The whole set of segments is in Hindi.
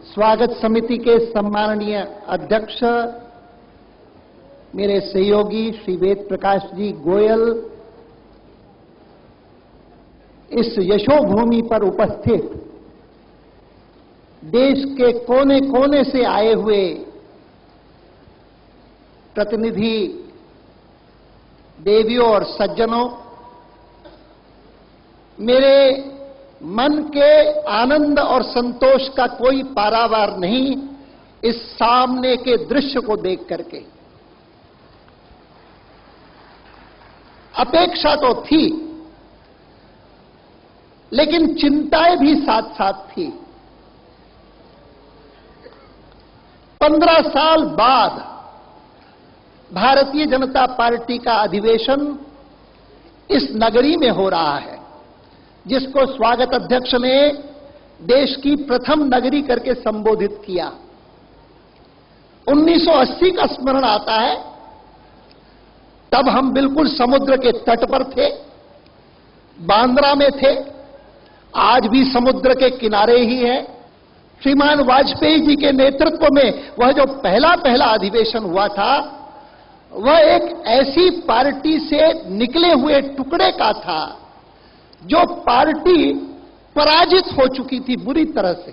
स्वागत समिति के सम्माननीय अध्यक्ष, मेरे सहयोगी श्री वेद प्रकाश जी गोयल, इस यशोभूमि पर उपस्थित देश के कोने कोने से आए हुए प्रतिनिधि देवियों और सज्जनों, मेरे मन के आनंद और संतोष का कोई पारावार नहीं इस सामने के दृश्य को देख करके। अपेक्षा तो थी, लेकिन चिंताएं भी साथ साथ थी। 15 साल बाद भारतीय जनता पार्टी का अधिवेशन इस नगरी में हो रहा है, जिसको स्वागत अध्यक्ष ने देश की प्रथम नगरी करके संबोधित किया। 1980 का स्मरण आता है। तब हम बिल्कुल समुद्र के तट पर थे, बांद्रा में थे। आज भी समुद्र के किनारे ही है। श्रीमान वाजपेयी जी के नेतृत्व में वह जो पहला अधिवेशन हुआ था, वह एक ऐसी पार्टी से निकले हुए टुकड़े का था जो पार्टी पराजित हो चुकी थी बुरी तरह से।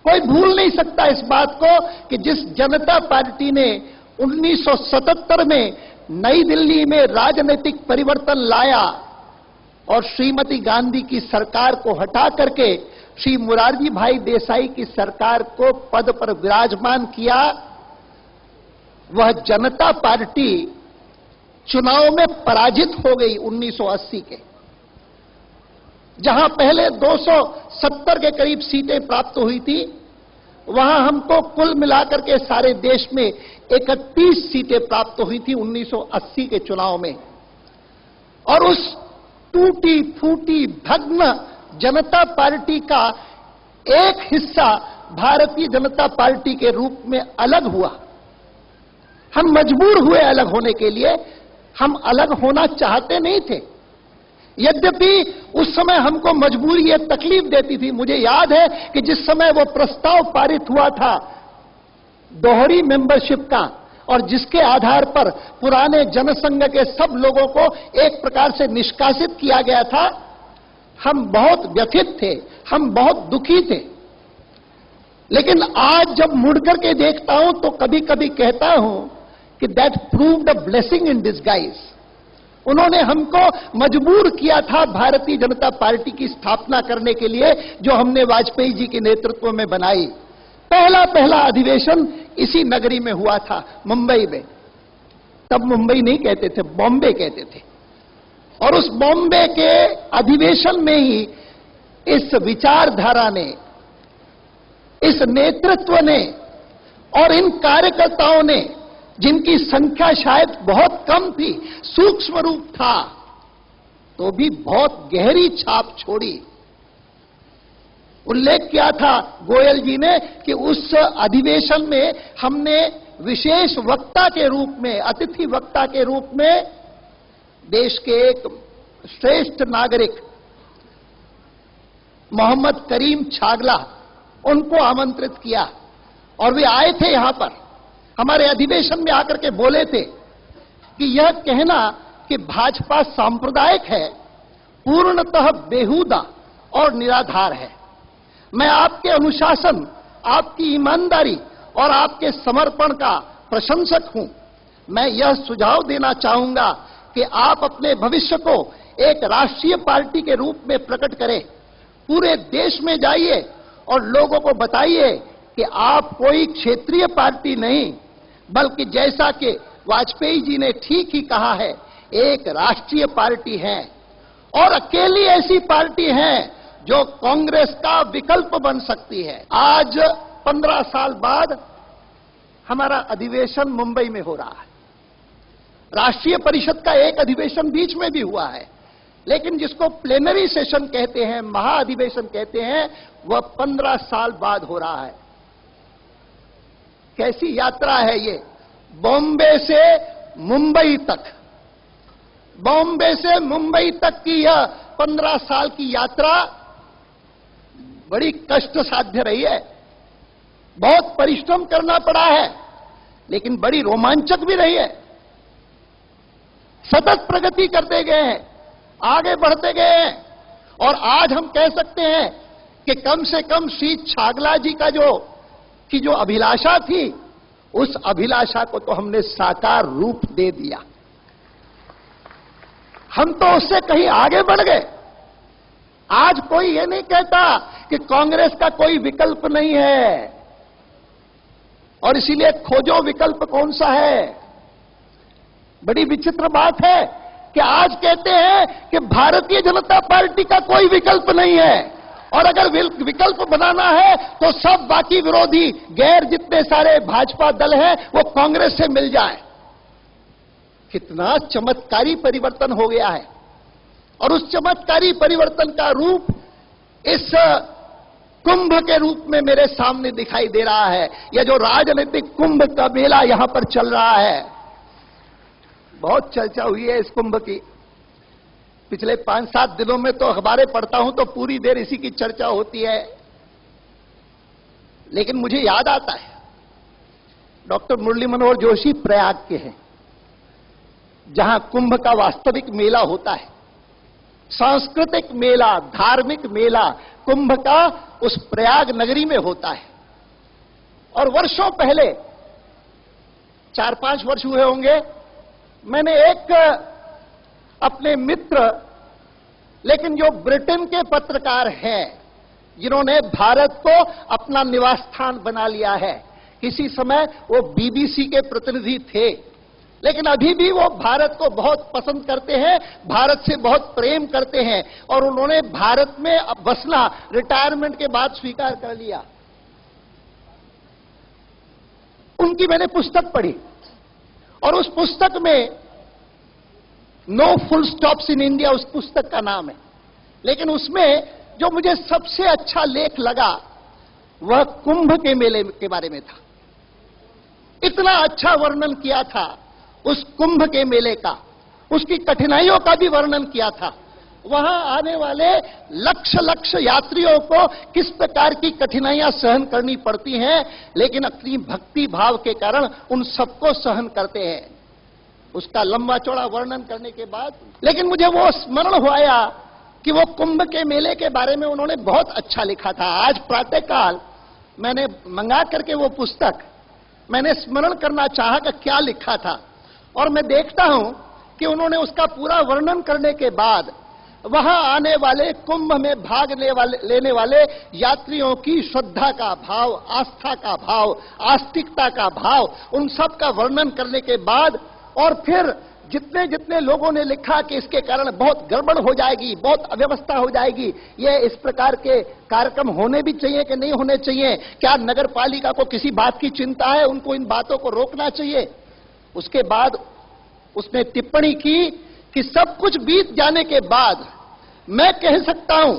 कोई भूल नहीं सकता इस बात को कि जिस जनता पार्टी ने 1977 में नई दिल्ली में राजनीतिक परिवर्तन लाया और श्रीमती गांधी की सरकार को हटा करके श्री मोरारजी भाई देसाई की सरकार को पद पर विराजमान किया, वह जनता पार्टी चुनाव में पराजित हो गई 1980 के। जहां पहले 270 के करीब सीटें प्राप्त हुई थी, वहां हमको कुल मिलाकर के सारे देश में 31 सीटें प्राप्त हुई थी 1980 के चुनाव में। और उस टूटी फूटी भग्न जनता पार्टी का एक हिस्सा भारतीय जनता पार्टी के रूप में अलग हुआ। हम मजबूर हुए अलग होने के लिए। हम अलग होना चाहते नहीं थे, यद्यपि उस समय हमको मजबूरी ये तकलीफ देती थी। मुझे याद है कि जिस समय वो प्रस्ताव पारित हुआ था दोहरी मेंबरशिप का, और जिसके आधार पर पुराने जनसंघ के सब लोगों को एक प्रकार से निष्कासित किया गया था, हम बहुत व्यथित थे, हम बहुत दुखी थे। लेकिन आज जब मुड़कर के देखता हूं तो कभी कभी कहता हूं कि that proved a blessing in disguise. उन्होंने हमको मजबूर किया था भारतीय जनता पार्टी की स्थापना करने के लिए, जो हमने वाजपेयी जी के नेतृत्व में बनाई। पहला अधिवेशन इसी नगरी में हुआ था, मुंबई में। तब मुंबई नहीं कहते थे, बॉम्बे कहते थे। और उस बॉम्बे के अधिवेशन में ही इस विचारधारा ने, इस नेतृत्व ने और इन कार्यकर्ताओं ने, जिनकी संख्या शायद बहुत कम थी, सूक्ष्म रूप था, तो भी बहुत गहरी छाप छोड़ी। उल्लेख किया था गोयल जी ने कि उस अधिवेशन में हमने विशेष वक्ता के रूप में, अतिथि वक्ता के रूप में देश के एक श्रेष्ठ नागरिक मोहम्मद करीम छागला, उनको आमंत्रित किया। और वे आए थे यहां पर, हमारे अधिवेशन में आकर के बोले थे कि यह कहना कि भाजपा सांप्रदायिक है पूर्णतः बेहुदा और निराधार है। मैं आपके अनुशासन, आपकी ईमानदारी और आपके समर्पण का प्रशंसक हूं। मैं यह सुझाव देना चाहूंगा कि आप अपने भविष्य को एक राष्ट्रीय पार्टी के रूप में प्रकट करें। पूरे देश में जाइए और लोगों को बताइए कि आप कोई क्षेत्रीय पार्टी नहीं, बल्कि जैसा कि वाजपेयी जी ने ठीक ही कहा है, एक राष्ट्रीय पार्टी है। और अकेली ऐसी पार्टी है जो कांग्रेस का विकल्प बन सकती है। आज 15 साल बाद हमारा अधिवेशन मुंबई में हो रहा है। राष्ट्रीय परिषद का एक अधिवेशन बीच में भी हुआ है, लेकिन जिसको प्लेनरी सेशन कहते हैं, महाअधिवेशन कहते हैं, वह 15 साल बाद हो रहा है। कैसी यात्रा है ये, बॉम्बे से मुंबई तक। बॉम्बे से मुंबई तक की यह 15 साल की यात्रा बड़ी कष्ट साध्य रही है। बहुत परिश्रम करना पड़ा है, लेकिन बड़ी रोमांचक भी रही है। सतत प्रगति करते गए हैं, आगे बढ़ते गए हैं, और आज हम कह सकते हैं कि कम से कम श्री छागला जी का जो अभिलाषा थी, उस अभिलाषा को तो हमने साकार रूप दे दिया। हम तो उससे कहीं आगे बढ़ गए। आज कोई ये नहीं कहता कि कांग्रेस का कोई विकल्प नहीं है, और इसीलिए खोजो विकल्प कौन सा है। बड़ी विचित्र बात है कि आज कहते हैं कि भारतीय जनता पार्टी का कोई विकल्प नहीं है, और अगर विकल्प बनाना है तो सब बाकी विरोधी गैर जितने सारे भाजपा दल हैं वो कांग्रेस से मिल जाएं। कितना चमत्कारी परिवर्तन हो गया है, और उस चमत्कारी परिवर्तन का रूप इस कुंभ के रूप में मेरे सामने दिखाई दे रहा है। यह जो राजनीतिक कुंभ का मेला यहां पर चल रहा है, बहुत चर्चा हुई है इस कुंभ की। पिछले 5-7 दिनों में तो अखबारें पढ़ता हूं तो पूरी देर इसी की चर्चा होती है। लेकिन मुझे याद आता है, डॉक्टर मुरली मनोहर जोशी प्रयाग के हैं, जहां कुंभ का वास्तविक मेला होता है। सांस्कृतिक मेला, धार्मिक मेला कुंभ का उस प्रयाग नगरी में होता है। और वर्षों पहले, 4-5 वर्ष हुए होंगे, मैंने एक अपने मित्र, लेकिन जो ब्रिटेन के पत्रकार हैं, जिन्होंने भारत को अपना निवास स्थान बना लिया है, किसी समय वो बीबीसी के प्रतिनिधि थे, लेकिन अभी भी वो भारत को बहुत पसंद करते हैं, भारत से बहुत प्रेम करते हैं, और उन्होंने भारत में अब बसना रिटायरमेंट के बाद स्वीकार कर लिया। उनकी मैंने पुस्तक पढ़ी, और उस पुस्तक में no full stops in India उस पुस्तक का नाम है। लेकिन उसमें जो मुझे सबसे अच्छा लेख लगा वह कुंभ के मेले के बारे में था। इतना अच्छा वर्णन किया था उस कुंभ के मेले का, उसकी कठिनाइयों का भी वर्णन किया था। वहां आने वाले लक्ष यात्रियों को किस प्रकार की कठिनाइयां सहन करनी पड़ती हैं, लेकिन अपनी भक्ति भाव के कारण उन सबको सहन करते हैं। उसका लंबा चौड़ा वर्णन करने के बाद, लेकिन मुझे वो स्मरण हो आया कि वो कुंभ के मेले के बारे में उन्होंने बहुत अच्छा लिखा था। आज प्रातःकाल मैंने मंगा करके वो पुस्तक मैंने स्मरण करना चाहा कि क्या लिखा था, और मैं देखता हूं कि उन्होंने उसका पूरा वर्णन करने के बाद वहां आने वाले कुंभ में भाग लेने वाले यात्रियों की श्रद्धा का भाव, आस्था का भाव, आस्तिकता का भाव, उन सब का वर्णन करने के बाद, और फिर जितने जितने लोगों ने लिखा कि इसके कारण बहुत गड़बड़ हो जाएगी, बहुत अव्यवस्था हो जाएगी, ये इस प्रकार के कार्यक्रम होने भी चाहिए कि नहीं होने चाहिए, क्या नगर पालिका को किसी बात की चिंता है, उनको इन बातों को रोकना चाहिए। उसके बाद उसने टिप्पणी की कि सब कुछ बीत जाने के बाद मैं कह सकता हूं,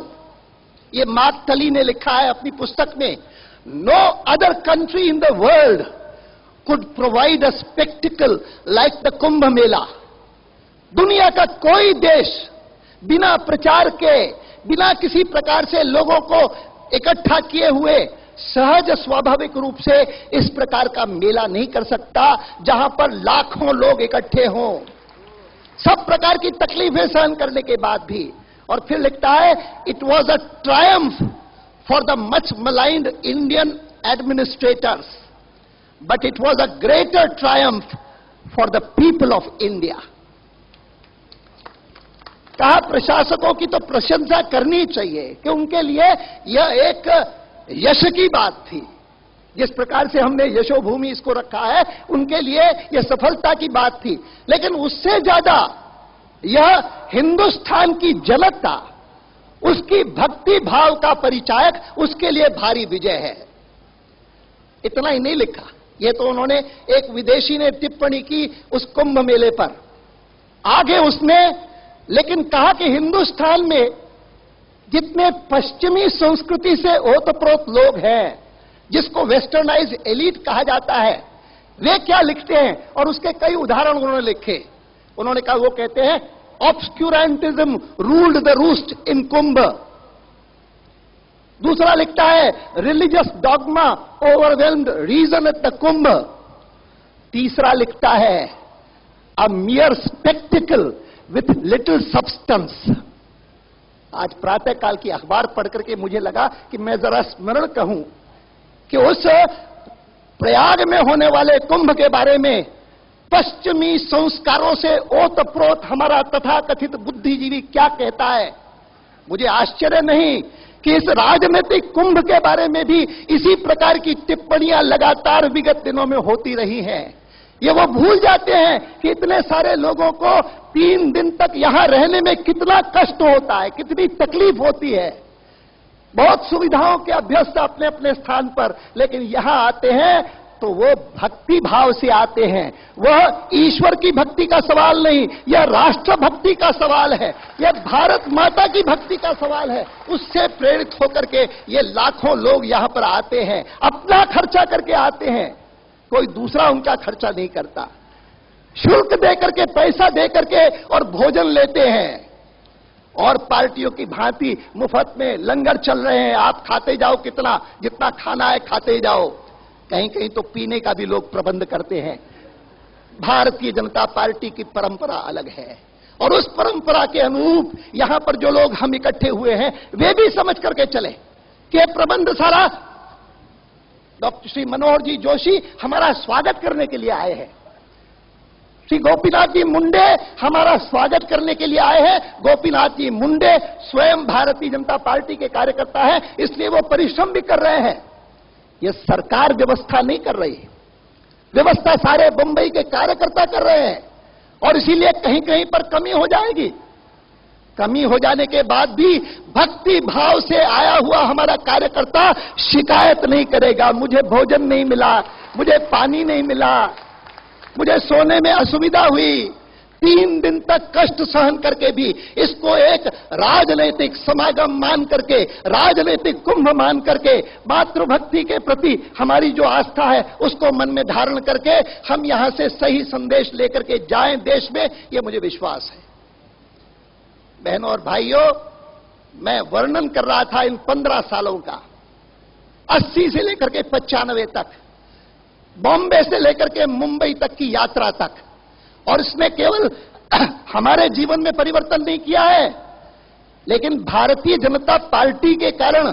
ये मार्क टली ने लिखा है अपनी पुस्तक में, no other country in the world could provide a spectacle like the Kumbh Mela. दुनिया का कोई देश बिना प्रचार के, बिना किसी प्रकार से लोगों को इकट्ठा किए हुए सहज स्वाभाविक रूप से इस प्रकार का मेला नहीं कर सकता, जहां पर लाखों लोग इकट्ठे हों, सब प्रकार की तकलीफें सहन करने के बाद भी। और फिर लिखता है, it was a triumph for the much maligned Indian administrators, but it was a greater triumph for the people of India। कहा प्रशासकों की तो प्रशंसा करनी चाहिए कि उनके लिए यह एक यश की बात थी। जिस प्रकार से हमने यशोभूमि इसको रखा है, उनके लिए यह सफलता की बात थी। लेकिन उससे ज्यादा यह हिंदुस्तान की जनता, उसकी भक्ति भाव का परिचायक, उसके लिए भारी विजय है। इतना ही नहीं लिखा, ये तो उन्होंने, एक विदेशी ने टिप्पणी की उस कुंभ मेले पर, आगे उसने लेकिन कहा कि हिंदुस्तान में जितने पश्चिमी संस्कृति से ओतप्रोत लोग हैं, जिसको वेस्टर्नाइज एलीट कहा जाता है, वे क्या लिखते हैं, और उसके कई उदाहरण उन्होंने लिखे। उन्होंने कहा, वो कहते हैं, obscurantism ruled the roost in Kumbh. दूसरा लिखता है religious dogma overwhelmed reason at the Kumbh. तीसरा लिखता है a mere spectacle with little substance. आज प्रातःकाल की अखबार पढ़ करके मुझे लगा कि मैं जरा स्मरण कहूं कि उस प्रयाग में होने वाले कुंभ के बारे में पश्चिमी संस्कारों से ओतप्रोत हमारा तथाकथित बुद्धिजीवी क्या कहता है। मुझे आश्चर्य नहीं कि इस राजनीतिक कुंभ के बारे में भी इसी प्रकार की टिप्पणियां लगातार विगत दिनों में होती रही हैं। ये वो भूल जाते हैं कि इतने सारे लोगों को 3 दिन तक यहां रहने में कितना कष्ट होता है, कितनी तकलीफ होती है। बहुत सुविधाओं के अभ्यस्त अपने अपने स्थान पर, लेकिन यहां आते हैं तो वो भक्ति भाव से आते हैं। वह ईश्वर की भक्ति का सवाल नहीं, यह राष्ट्र भक्ति का सवाल है, यह भारत माता की भक्ति का सवाल है। उससे प्रेरित होकर के ये लाखों लोग यहां पर आते हैं, अपना खर्चा करके आते हैं, कोई दूसरा उनका खर्चा नहीं करता। शुल्क देकर के, पैसा देकर के और भोजन लेते हैं। और पार्टियों की भांति मुफ्त में लंगर चल रहे हैं, आप खाते जाओ, कितना जितना खाना है खाते जाओ। कहीं कहीं तो पीने का भी लोग प्रबंध करते हैं। भारतीय जनता पार्टी की परंपरा अलग है और उस परंपरा के अनुरूप यहां पर जो लोग हम इकट्ठे हुए हैं वे भी समझ करके चले कि प्रबंध सारा डॉक्टर श्री मनोहर जी जोशी हमारा स्वागत करने के लिए आए हैं। श्री गोपीनाथ जी मुंडे हमारा स्वागत करने के लिए आए हैं। गोपीनाथ जी मुंडे स्वयं भारतीय जनता पार्टी के कार्यकर्ता हैं, इसलिए वो परिश्रम भी कर रहे हैं। ये सरकार व्यवस्था नहीं कर रही, व्यवस्था सारे बंबई के कार्यकर्ता कर रहे हैं और इसीलिए कहीं कहीं पर कमी हो जाएगी। कमी हो जाने के बाद भी भक्ति भाव से आया हुआ हमारा कार्यकर्ता शिकायत नहीं करेगा, मुझे भोजन नहीं मिला, मुझे पानी नहीं मिला, मुझे सोने में असुविधा हुई। 3 दिन तक कष्ट सहन करके भी इसको एक राजनीतिक समागम मान करके, राजनीतिक कुंभ मान करके, मातृभक्ति के प्रति हमारी जो आस्था है उसको मन में धारण करके हम यहां से सही संदेश लेकर के जाएं देश में, यह मुझे विश्वास है। बहनों और भाइयों, मैं वर्णन कर रहा था इन 15 सालों का, 80 से लेकर के 95 तक, बॉम्बे से लेकर के मुंबई तक की यात्रा तक, और इसने केवल हमारे जीवन में परिवर्तन नहीं किया है, लेकिन भारतीय जनता पार्टी के कारण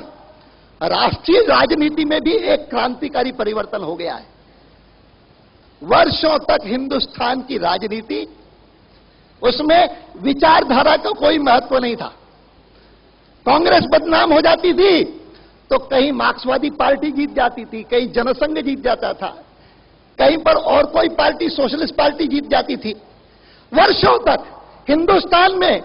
राष्ट्रीय राजनीति में भी एक क्रांतिकारी परिवर्तन हो गया है। वर्षों तक हिंदुस्तान की राजनीति, उसमें विचारधारा का कोई महत्व नहीं था। कांग्रेस बदनाम हो जाती थी तो कहीं मार्क्सवादी पार्टी जीत जाती थी, कहीं जनसंघ जीत जाता था, कहीं पर और कोई पार्टी सोशलिस्ट पार्टी जीत जाती थी। वर्षों तक हिंदुस्तान में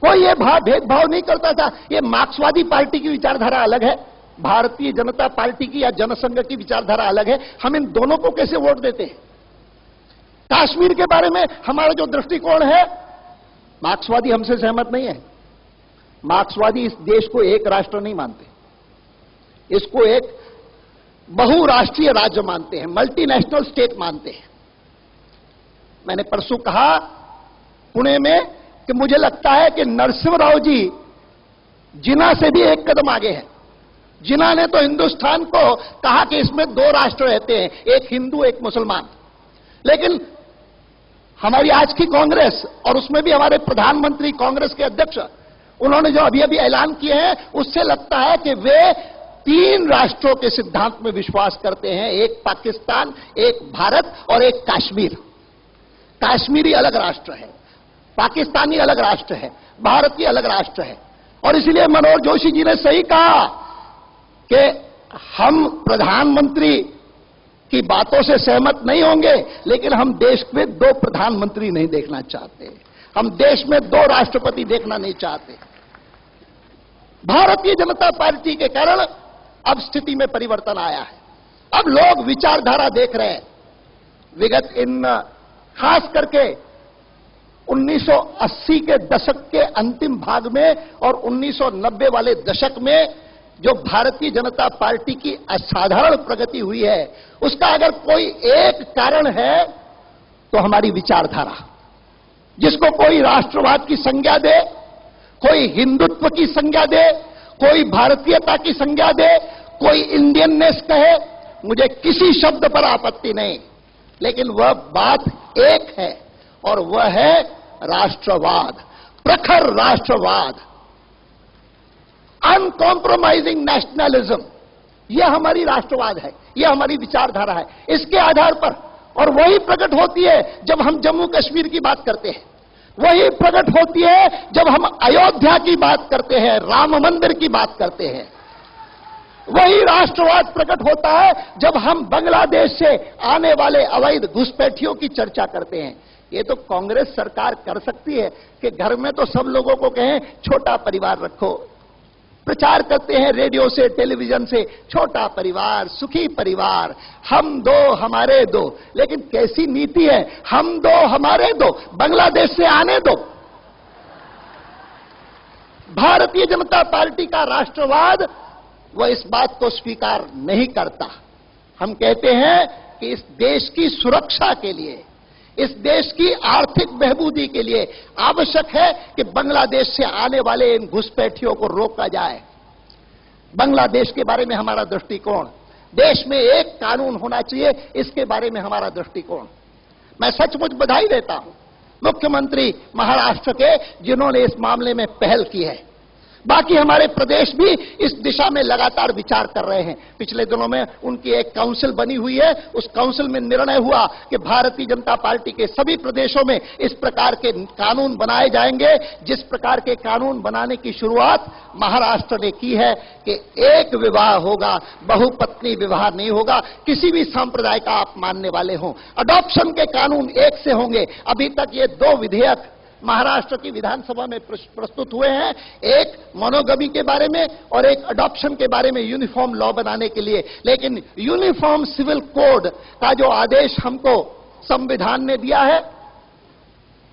कोई ये भेदभाव नहीं करता था। ये मार्क्सवादी पार्टी की विचारधारा अलग है, भारतीय जनता पार्टी की या जनसंघ की विचारधारा अलग है, हम इन दोनों को कैसे वोट देते हैं। कश्मीर के बारे में हमारा जो दृष्टिकोण है, मार्क्सवादी हमसे सहमत नहीं है। मार्क्सवादी इस देश को एक राष्ट्र नहीं मानते, इसको एक बहुराष्ट्रीय राज्य मानते हैं, मल्टीनेशनल स्टेट मानते हैं। मैंने परसों कहा पुणे में कि मुझे लगता है कि नरसिम्हा राव जी जिन्ना से भी एक कदम आगे हैं। जिन्ना ने तो हिंदुस्तान को कहा कि इसमें 2 राष्ट्र रहते हैं, एक हिंदू एक मुसलमान। लेकिन हमारी आज की कांग्रेस और उसमें भी हमारे प्रधानमंत्री कांग्रेस के अध्यक्ष, उन्होंने जो अभी अभी ऐलान किए हैं, उससे लगता है कि वे 3 राष्ट्रों के सिद्धांत में विश्वास करते हैं, एक पाकिस्तान, एक भारत और एक कश्मीर। कश्मीरी अलग राष्ट्र है, पाकिस्तानी अलग राष्ट्र है, भारतीय अलग राष्ट्र है। और इसलिए मनोहर जोशी जी ने सही कहा कि हम प्रधानमंत्री की बातों से सहमत नहीं होंगे, लेकिन हम देश में 2 प्रधानमंत्री नहीं देखना चाहते, हम देश में 2 राष्ट्रपति देखना नहीं चाहते। भारतीय जनता पार्टी के कारण अब स्थिति में परिवर्तन आया है। अब लोग विचारधारा देख रहे हैं। विगत इन खास करके 1980 के दशक के अंतिम भाग में और 1990 वाले दशक में जो भारतीय जनता पार्टी की असाधारण प्रगति हुई है, उसका अगर कोई एक कारण है तो हमारी विचारधारा। जिसको कोई राष्ट्रवाद की संज्ञा दे, कोई हिंदुत्व की संज्ञा दे, कोई भारतीयता की संज्ञा दे, कोई इंडियननेस कहे, मुझे किसी शब्द पर आपत्ति नहीं, लेकिन वह बात एक है और वह है राष्ट्रवाद, प्रखर राष्ट्रवाद, अनकॉम्प्रोमाइजिंग नेशनलिज्म। यह हमारी राष्ट्रवाद है, यह हमारी विचारधारा है। इसके आधार पर, और वही प्रकट होती है जब हम जम्मू कश्मीर की बात करते हैं, वही प्रकट होती है जब हम अयोध्या की बात करते हैं, राम मंदिर की बात करते हैं। वही राष्ट्रवाद प्रकट होता है जब हम बांग्लादेश से आने वाले अवैध घुसपैठियों की चर्चा करते हैं। ये तो कांग्रेस सरकार कर सकती है कि घर में तो सब लोगों को कहें छोटा परिवार रखो, प्रचार करते हैं रेडियो से, टेलीविजन से, छोटा परिवार, सुखी परिवार, हम दो हमारे दो। लेकिन कैसी नीति है, हम दो हमारे दो, बांग्लादेश से आने दो। भारतीय जनता पार्टी का राष्ट्रवाद वह इस बात को स्वीकार नहीं करता। हम कहते हैं कि इस देश की सुरक्षा के लिए, इस देश की आर्थिक बहबूदी के लिए आवश्यक है कि बांग्लादेश से आने वाले इन घुसपैठियों को रोका जाए। बांग्लादेश के बारे में हमारा दृष्टिकोण, देश में एक कानून होना चाहिए, इसके बारे में हमारा दृष्टिकोण। मैं सचमुच बधाई देता हूं मुख्यमंत्री महाराष्ट्र के, जिन्होंने इस मामले में पहल की है। बाकी हमारे प्रदेश भी इस दिशा में लगातार विचार कर रहे हैं। पिछले दिनों में उनकी एक काउंसिल बनी हुई है, उस काउंसिल में निर्णय हुआ कि भारतीय जनता पार्टी के सभी प्रदेशों में इस प्रकार के कानून बनाए जाएंगे। जिस प्रकार के कानून बनाने की शुरुआत महाराष्ट्र ने की है कि एक विवाह होगा, बहुपत्नी विवाह नहीं होगा, किसी भी संप्रदाय का आप मानने वाले हों। अडॉप्शन के कानून एक से होंगे। अभी तक ये 2 विधेयक महाराष्ट्र की विधानसभा में प्रस्तुत हुए हैं, एक मोनोगमी के बारे में और एक अडॉप्शन के बारे में, यूनिफॉर्म लॉ बनाने के लिए। लेकिन यूनिफॉर्म सिविल कोड का जो आदेश हमको संविधान ने दिया है,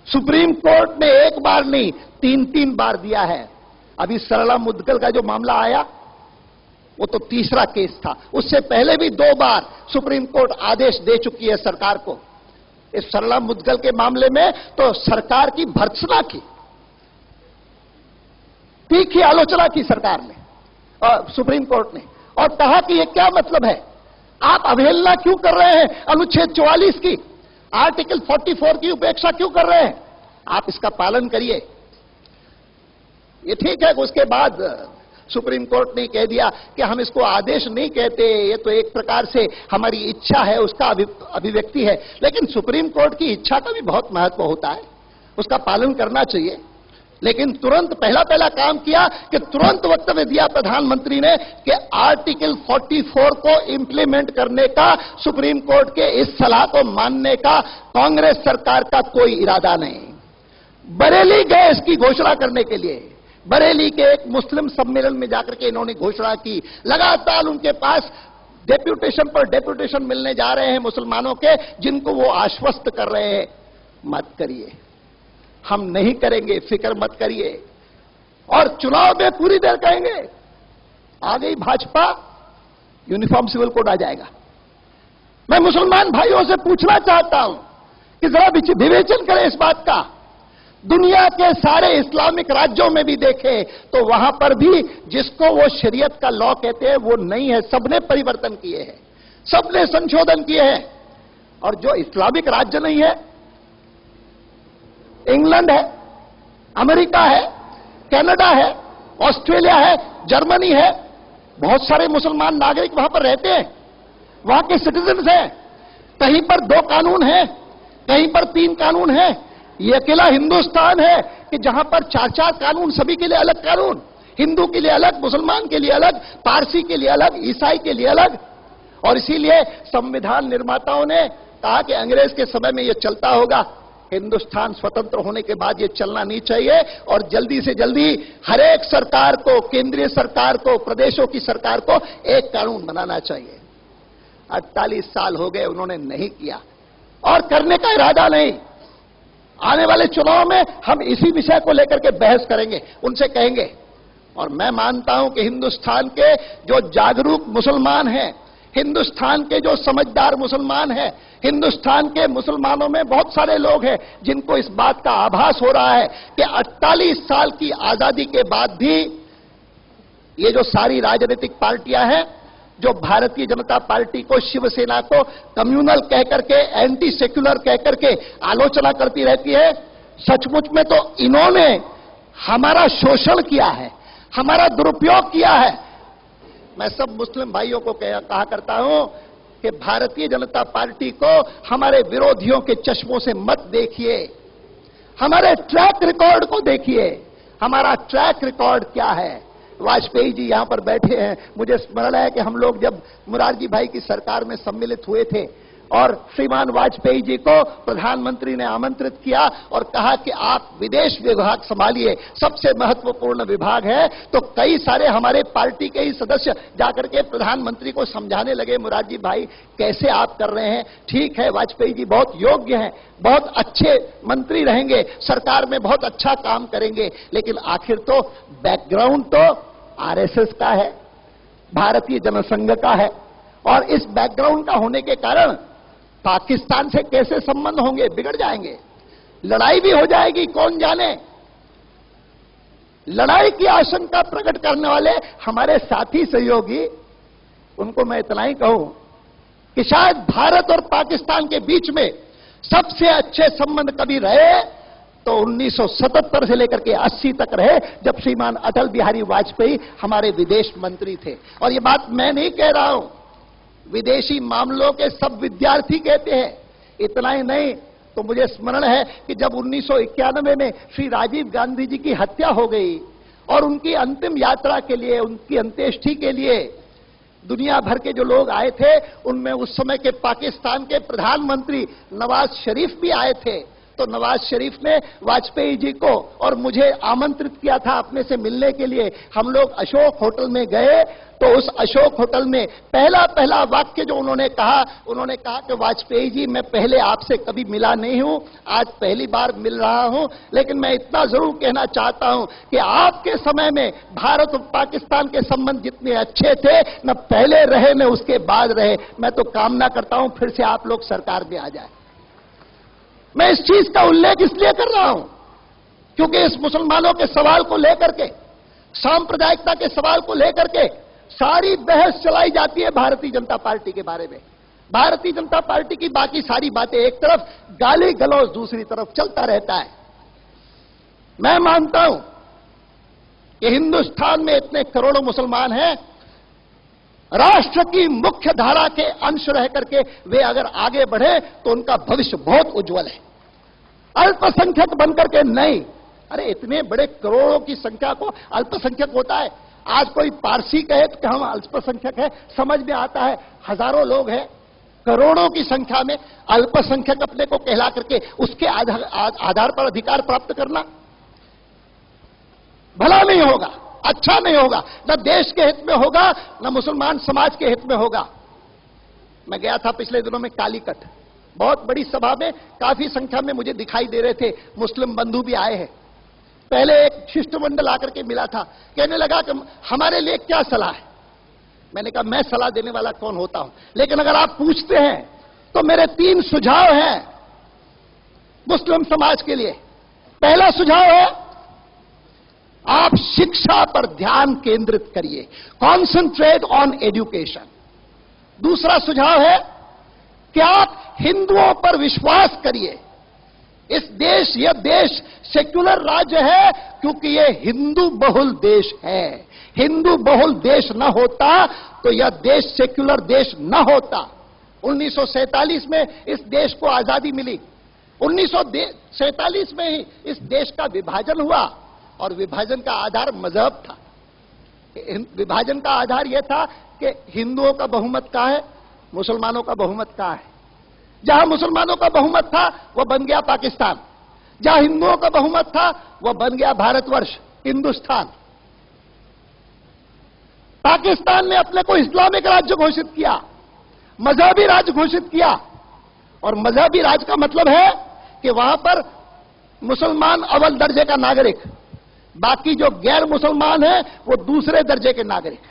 सुप्रीम कोर्ट ने एक बार नहीं 3 बार दिया है। अभी सरला मुद्गल का जो मामला आया वो तो तीसरा केस था, उससे पहले भी 2 बार सुप्रीम कोर्ट आदेश दे चुकी है सरकार को। इस सरला मुद्गल के मामले में तो सरकार की भर्त्सना की, तीखी आलोचना की सरकार ने और सुप्रीम कोर्ट ने, और कहा कि ये क्या मतलब है, आप अवहेलना क्यों कर रहे हैं अनुच्छेद 44 की, आर्टिकल 44 की उपेक्षा क्यों कर रहे हैं, आप इसका पालन करिए। ये ठीक है। उसके बाद सुप्रीम कोर्ट ने कह दिया कि हम इसको आदेश नहीं कहते, ये तो एक प्रकार से हमारी इच्छा है, उसका अभिव्यक्ति है। लेकिन सुप्रीम कोर्ट की इच्छा का भी बहुत महत्व होता है, उसका पालन करना चाहिए। लेकिन तुरंत पहला काम किया कि तुरंत वक्तव्य दिया प्रधानमंत्री ने कि आर्टिकल 44 को इंप्लीमेंट करने का, सुप्रीम कोर्ट के इस सलाह को मानने का कांग्रेस सरकार का कोई इरादा नहीं। बरेली गए इसकी घोषणा करने के लिए, बरेली के एक मुस्लिम सम्मेलन में जाकर के इन्होंने घोषणा की। लगातार उनके पास डेप्यूटेशन पर डेप्यूटेशन मिलने जा रहे हैं मुसलमानों के, जिनको वो आश्वस्त कर रहे हैं, मत करिए, हम नहीं करेंगे, फिक्र मत करिए। और चुनाव में पूरी देर कहेंगे आ गई भाजपा, यूनिफॉर्म सिविल कोड आ जाएगा। मैं मुसलमान भाइयों से पूछना चाहता हूं कि जरा विवेचन करें इस बात का। दुनिया के सारे इस्लामिक राज्यों में भी देखें तो वहां पर भी जिसको वो शरीयत का लॉ कहते हैं वो नहीं है, सबने परिवर्तन किए हैं, सबने संशोधन किए हैं। और जो इस्लामिक राज्य नहीं है, इंग्लैंड है, अमेरिका है, कनाडा है, ऑस्ट्रेलिया है, जर्मनी है, बहुत सारे मुसलमान नागरिक वहां पर रहते हैं, वहां के सिटीजन्स हैं। कहीं पर 2 कानून हैं, कहीं पर 3 कानून हैं। ये अकेला हिंदुस्तान है कि जहां पर 4 कानून, सभी के लिए अलग कानून, हिंदू के लिए अलग, मुसलमान के लिए अलग, पारसी के लिए अलग, ईसाई के लिए अलग। और इसीलिए संविधान निर्माताओं ने कहा कि अंग्रेज के समय में यह चलता होगा, हिंदुस्तान स्वतंत्र होने के बाद यह चलना नहीं चाहिए और जल्दी से जल्दी हर एक सरकार को, केंद्रीय सरकार को, प्रदेशों की सरकार को एक कानून बनाना चाहिए। 48 साल हो गए, उन्होंने नहीं किया और करने का इरादा नहीं। आने वाले चुनाव में हम इसी विषय को लेकर के बहस करेंगे, उनसे कहेंगे। और मैं मानता हूं कि हिंदुस्तान के जो जागरूक मुसलमान हैं, हिंदुस्तान के जो समझदार मुसलमान हैं, हिंदुस्तान के मुसलमानों में बहुत सारे लोग हैं जिनको इस बात का आभास हो रहा है कि 48 साल की आजादी के बाद भी ये जो सारी राजनीतिक पार्टियां हैं, जो भारतीय जनता पार्टी को, शिवसेना को कम्युनल कह करके, एंटी सेक्युलर कह करके आलोचना करती रहती है, सचमुच में तो इन्होंने हमारा शोषण किया है, हमारा दुरुपयोग किया है। मैं सब मुस्लिम भाइयों को कहा करता हूं कि भारतीय जनता पार्टी को हमारे विरोधियों के चश्मों से मत देखिए, हमारे ट्रैक रिकॉर्ड को देखिए। हमारा ट्रैक रिकॉर्ड क्या है? वाजपेयी जी यहां पर बैठे हैं। मुझे स्मरण है कि हम लोग जब मुरारजी भाई की सरकार में सम्मिलित हुए थे और श्रीमान वाजपेयी जी को प्रधानमंत्री ने आमंत्रित किया और कहा कि आप विदेश विभाग संभालिए, सबसे महत्वपूर्ण विभाग है, तो कई सारे हमारे पार्टी के ही सदस्य जाकर के प्रधानमंत्री को समझाने लगे, मुरारजी भाई कैसे आप कर रहे हैं? ठीक है, वाजपेयी जी बहुत योग्य हैं, बहुत अच्छे मंत्री रहेंगे, सरकार में बहुत अच्छा काम करेंगे, लेकिन आखिर तो बैकग्राउंड तो आरएसएस का है, भारतीय जनसंघ का है, और इस बैकग्राउंड का होने के कारण पाकिस्तान से कैसे संबंध होंगे? बिगड़ जाएंगे, लड़ाई भी हो जाएगी, कौन जाने। लड़ाई की आशंका प्रकट करने वाले हमारे साथी सहयोगी, उनको मैं इतना ही कहूं कि शायद भारत और पाकिस्तान के बीच में सबसे अच्छे संबंध कभी रहे तो 1977 से लेकर के 80 तक रहे, जब श्रीमान अटल बिहारी वाजपेयी हमारे विदेश मंत्री थे। और ये बात मैं नहीं कह रहा हूं, विदेशी मामलों के सब विद्यार्थी कहते हैं। इतना ही नहीं तो मुझे स्मरण है कि जब 1991 में श्री राजीव गांधी जी की हत्या हो गई और उनकी अंतिम यात्रा के लिए, उनकी अंत्येष्टि के लिए दुनिया भर के जो लोग आए थे, उनमें उस समय के पाकिस्तान के प्रधानमंत्री नवाज शरीफ भी आए थे। तो नवाज शरीफ ने वाजपेयी जी को और मुझे आमंत्रित किया था अपने से मिलने के लिए। हम लोग अशोक होटल में गए तो उस अशोक होटल में पहला वाक्य जो उन्होंने कहा कि वाजपेयी जी, मैं पहले आपसे कभी मिला नहीं हूं, आज पहली बार मिल रहा हूं, लेकिन मैं इतना जरूर कहना चाहता हूं कि आपके समय में भारत और पाकिस्तान के संबंध जितने अच्छे थे, न पहले रहे न उसके बाद रहे। मैं तो कामना करता हूं फिर से आप लोग सरकार में आ जाए। मैं इस चीज का उल्लेख इसलिए कर रहा हूं क्योंकि इस मुसलमानों के सवाल को लेकर के, सांप्रदायिकता के सवाल को लेकर के सारी बहस चलाई जाती है भारतीय जनता पार्टी के बारे में। भारतीय जनता पार्टी की बाकी सारी बातें एक तरफ, गाली गलौज दूसरी तरफ चलता रहता है। मैं मानता हूं कि हिंदुस्तान में इतने करोड़ों मुसलमान हैं, राष्ट्र की मुख्य धारा के अंश रह करके वे अगर आगे बढ़े तो उनका भविष्य बहुत उज्जवल है। अल्पसंख्यक बनकर के नहीं। अरे इतने बड़े करोड़ों की संख्या को अल्पसंख्यक होता है? आज कोई पारसी कहे तो हम अल्पसंख्यक है, समझ में आता है। हजारों लोग हैं, करोड़ों की संख्या में अल्पसंख्यक अपने को कहला करके उसके आधार पर अधिकार प्राप्त करना भला नहीं होगा, अच्छा नहीं होगा, न देश के हित में होगा, न मुसलमान समाज के हित में होगा। मैं गया था पिछले दिनों में कालीकट, बहुत बड़ी सभा में काफी संख्या में मुझे दिखाई दे रहे थे, मुस्लिम बंधु भी आए हैं। पहले एक शिष्टमंडल आकर के मिला था, कहने लगा कि हमारे लिए क्या सलाह है। मैंने कहा मैं सलाह देने वाला कौन होता हूं, लेकिन अगर आप पूछते हैं तो मेरे 3 सुझाव हैं मुस्लिम समाज के लिए। पहला सुझाव है आप शिक्षा पर ध्यान केंद्रित करिए, कॉन्सेंट्रेट ऑन एजुकेशन। दूसरा सुझाव है कि आप हिंदुओं पर विश्वास करिए। यह देश सेक्युलर राज्य है क्योंकि यह हिंदू बहुल देश है। हिंदू बहुल देश न होता तो यह देश सेक्युलर देश न होता। 1947 में इस देश को आजादी मिली, 1947 में ही इस देश का विभाजन हुआ और विभाजन का आधार मजहब था। विभाजन का आधार यह था कि हिंदुओं का बहुमत कहां है, मुसलमानों का बहुमत कहां है। जहां मुसलमानों का बहुमत था वह बन गया पाकिस्तान, जहां हिंदुओं का बहुमत था वह बन गया भारतवर्ष, हिंदुस्तान। पाकिस्तान ने अपने को इस्लामिक राज्य घोषित किया, मजहबी राज्य घोषित किया। और मजहबी राज्य का मतलब है कि वहां पर मुसलमान अव्वल दर्जे का नागरिक, बाकी जो गैर मुसलमान है वो दूसरे दर्जे के नागरिक।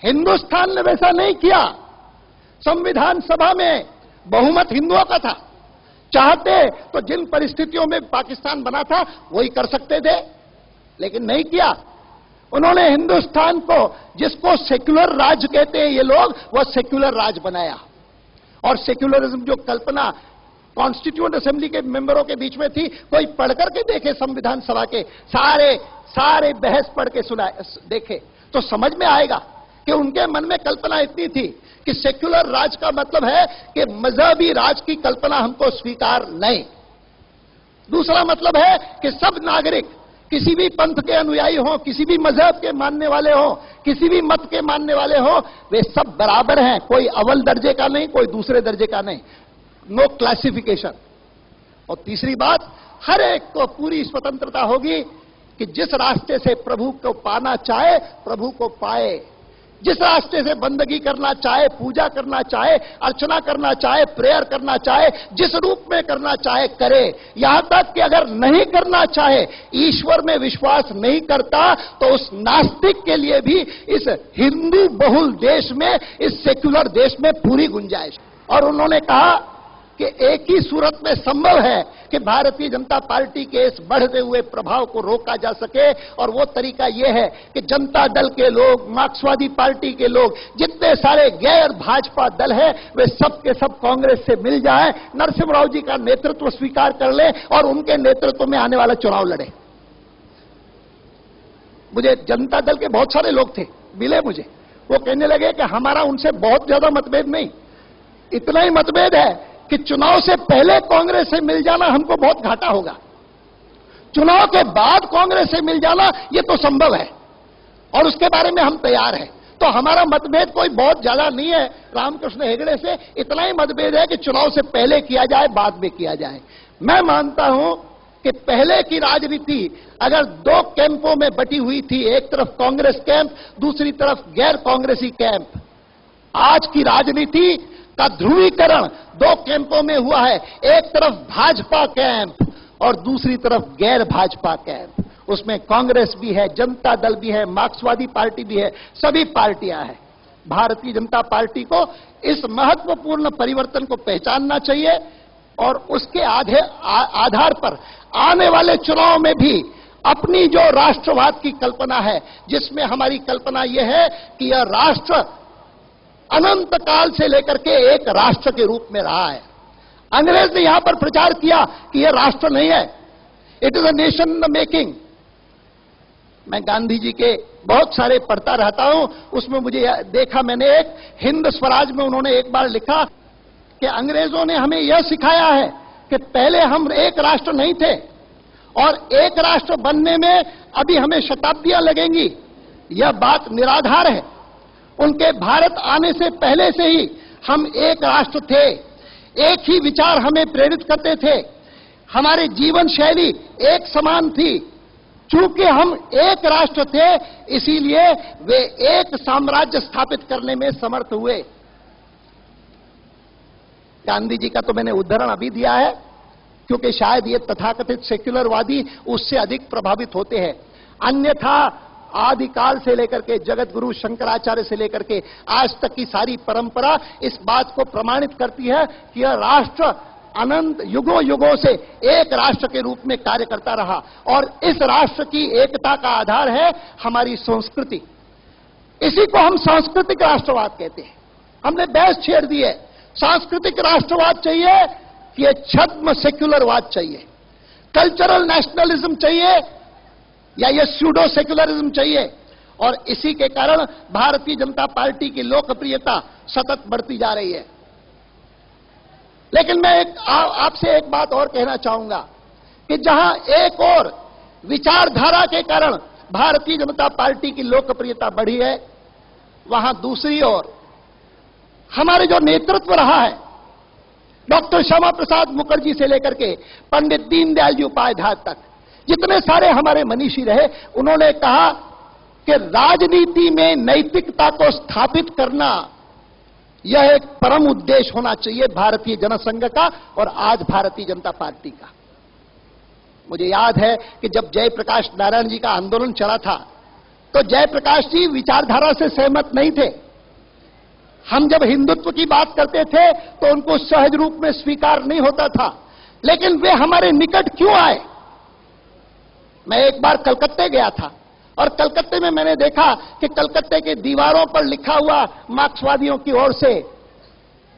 हिंदुस्तान ने वैसा नहीं किया। संविधान सभा में बहुमत हिंदुओं का था, चाहते तो जिन परिस्थितियों में पाकिस्तान बना था वही कर सकते थे, लेकिन नहीं किया। उन्होंने हिंदुस्तान को, जिसको सेक्युलर राज कहते हैं ये लोग, वह सेक्युलर राज बनाया। और सेक्युलरिज्म जो कल्पना कॉन्स्टिट्यूएंट असेंबली के मेंबरों के बीच में थी, कोई पढ़कर के देखे संविधान सभा के सारे बहस पढ़ के सुनाए देखे तो समझ में आएगा कि उनके मन में कल्पना इतनी थी कि सेक्युलर राज का मतलब है कि मजहबी राज की कल्पना हमको स्वीकार नहीं। दूसरा मतलब है कि सब नागरिक, किसी भी पंथ के अनुयायी हो, किसी भी मजहब के मानने वाले हो, किसी भी मत के मानने वाले हो, वे सब बराबर हैं। कोई अव्वल दर्जे का नहीं, कोई दूसरे दर्जे का नहीं, नो क्लासिफिकेशन। और तीसरी बात, हर एक को पूरी स्वतंत्रता होगी कि जिस रास्ते से प्रभु को पाना चाहे प्रभु को पाए, जिस रास्ते से बंदगी करना चाहे, पूजा करना चाहे, अर्चना करना चाहे, प्रेयर करना चाहे, जिस रूप में करना चाहे करे। यहां तक कि अगर नहीं करना चाहे, ईश्वर में विश्वास नहीं करता, तो उस नास्तिक के लिए भी इस हिंदू बहुल देश में, इस सेक्युलर देश में पूरी गुंजाइश। और उन्होंने कहा कि एक ही सूरत में संभव है कि भारतीय जनता पार्टी के इस बढ़ते हुए प्रभाव को रोका जा सके, और वो तरीका यह है कि जनता दल के लोग, मार्क्सवादी पार्टी के लोग, जितने सारे गैर भाजपा दल हैं, वे सब के सब कांग्रेस से मिल जाएं, नरसिम्हा राव जी का नेतृत्व स्वीकार कर लें और उनके नेतृत्व में आने वाला चुनाव लड़े। मुझे जनता दल के बहुत सारे लोग थे, मिले मुझे, वो कहने लगे कि हमारा उनसे बहुत ज्यादा मतभेद नहीं, इतना ही मतभेद है कि चुनाव से पहले कांग्रेस से मिल जाना हमको बहुत घाटा होगा, चुनाव के बाद कांग्रेस से मिल जाना यह तो संभव है और उसके बारे में हम तैयार हैं। तो हमारा मतभेद कोई बहुत ज्यादा नहीं है रामकृष्ण हेगड़े से, इतना ही मतभेद है कि चुनाव से पहले किया जाए, बाद में किया जाए। मैं मानता हूं कि पहले की राजनीति अगर दो कैंपों में बटी हुई थी, एक तरफ कांग्रेस कैंप, दूसरी तरफ गैर कांग्रेसी कैंप, आज की राजनीति का ध्रुवीकरण दो कैंपों में हुआ है, एक तरफ भाजपा कैंप और दूसरी तरफ गैर भाजपा कैंप। उसमें कांग्रेस भी है, जनता दल भी है, मार्क्सवादी पार्टी भी है, सभी पार्टियां हैं। भारतीय जनता पार्टी को इस महत्वपूर्ण परिवर्तन को पहचानना चाहिए और उसके आधार पर आने वाले चुनाव में भी अपनी जो राष्ट्रवाद की कल्पना है, जिसमें हमारी कल्पना यह है कि यह राष्ट्र अनंत काल से लेकर के एक राष्ट्र के रूप में रहा है। अंग्रेज ने यहां पर प्रचार किया कि यह राष्ट्र नहीं है, it is a nation in the making. मैं गांधी जी के बहुत सारे पढ़ता रहता हूं, उसमें मुझे देखा मैंने एक हिंद स्वराज में उन्होंने एक बार लिखा कि अंग्रेजों ने हमें यह सिखाया है कि पहले हम एक राष्ट्र नहीं थे और एक राष्ट्र बनने में अभी हमें शताब्दियां लगेंगी। यह बात निराधार है। उनके भारत आने से पहले से ही हम एक राष्ट्र थे, एक ही विचार हमें प्रेरित करते थे, हमारे जीवन शैली एक समान थी। चूंकि हम एक राष्ट्र थे, इसीलिए वे एक साम्राज्य स्थापित करने में समर्थ हुए। गांधी जी का तो मैंने उदाहरण अभी दिया है, क्योंकि शायद ये तथाकथित सेक्युलरवादी उससे अधिक प्रभावित होते हैं। अन्यथा आदिकाल से लेकर के जगत गुरु शंकराचार्य से लेकर के आज तक की सारी परंपरा इस बात को प्रमाणित करती है कि यह राष्ट्र अनंत युगों युगों से एक राष्ट्र के रूप में कार्य करता रहा और इस राष्ट्र की एकता का आधार है हमारी संस्कृति। इसी को हम सांस्कृतिक राष्ट्रवाद कहते हैं। हमने बहस छेड़ दी है, सांस्कृतिक राष्ट्रवाद चाहिए कि यह छद्म सेक्युलरवाद चाहिए, कल्चरल नेशनलिज्म चाहिए या ये स्यूडो सेक्युलरिज्म चाहिए। और इसी के कारण भारतीय जनता पार्टी की लोकप्रियता सतत बढ़ती जा रही है। लेकिन मैं आपसे एक बात और कहना चाहूंगा कि जहां एक और विचारधारा के कारण भारतीय जनता पार्टी की लोकप्रियता बढ़ी है, वहां दूसरी ओर हमारे जो नेतृत्व रहा है, डॉक्टर श्यामा प्रसाद मुखर्जी से लेकर के पंडित दीनदयाल जी उपाध्याय तक, जितने सारे हमारे मनीषी रहे, उन्होंने कहा कि राजनीति में नैतिकता को स्थापित करना यह एक परम उद्देश्य होना चाहिए भारतीय जनसंघ का और आज भारतीय जनता पार्टी का। मुझे याद है कि जब जयप्रकाश नारायण जी का आंदोलन चला था, तो जयप्रकाश जी विचारधारा से सहमत नहीं थे। हम जब हिंदुत्व की बात करते थे तो उनको सहज रूप में स्वीकार नहीं होता था, लेकिन वे हमारे निकट क्यों आए? मैं एक बार कलकत्ते गया था और कलकत्ते में मैंने देखा कि कलकत्ते के दीवारों पर लिखा हुआ मार्क्सवादियों की ओर से,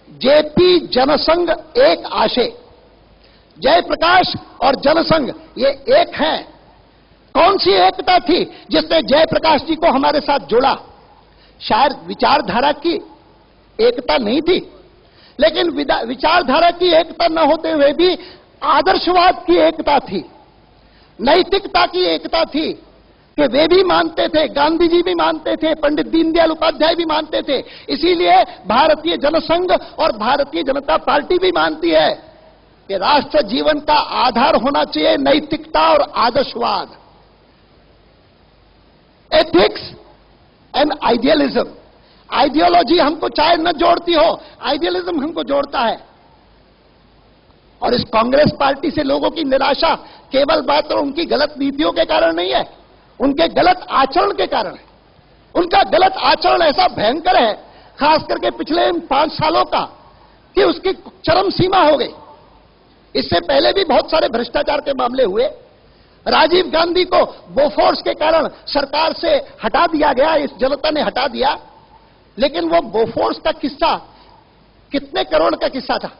जेपी जनसंघ एक आशय। जयप्रकाश और जनसंघ ये एक हैं। कौन सी एकता थी जिसने जयप्रकाश जी को हमारे साथ जोड़ा? शायद विचारधारा की एकता नहीं थी, लेकिन विचारधारा की एकता न होते हुए भी आदर्शवाद की एकता थी, नैतिकता की एकता थी कि वे भी मानते थे, गांधी जी भी मानते थे, पंडित दीनदयाल उपाध्याय भी मानते थे। इसीलिए भारतीय जनसंघ और भारतीय जनता पार्टी भी मानती है कि राष्ट्र जीवन का आधार होना चाहिए नैतिकता और आदर्शवाद, एथिक्स एंड आइडियलिज्म। आइडियोलॉजी हमको चाहे न जोड़ती हो, आइडियलिज्म हमको जोड़ता है। और इस कांग्रेस पार्टी से लोगों की निराशा केवल बात और उनकी गलत नीतियों के कारण नहीं है, उनके गलत आचरण के कारण है। उनका गलत आचरण ऐसा भयंकर है, खास करके पिछले 5 सालों का, कि उसकी चरम सीमा हो गई। इससे पहले भी बहुत सारे भ्रष्टाचार के मामले हुए। राजीव गांधी को बोफोर्स के कारण सरकार से हटा दिया गया, इस जनता ने हटा दिया। लेकिन वो बोफोर्स का किस्सा कितने करोड़ का किस्सा था?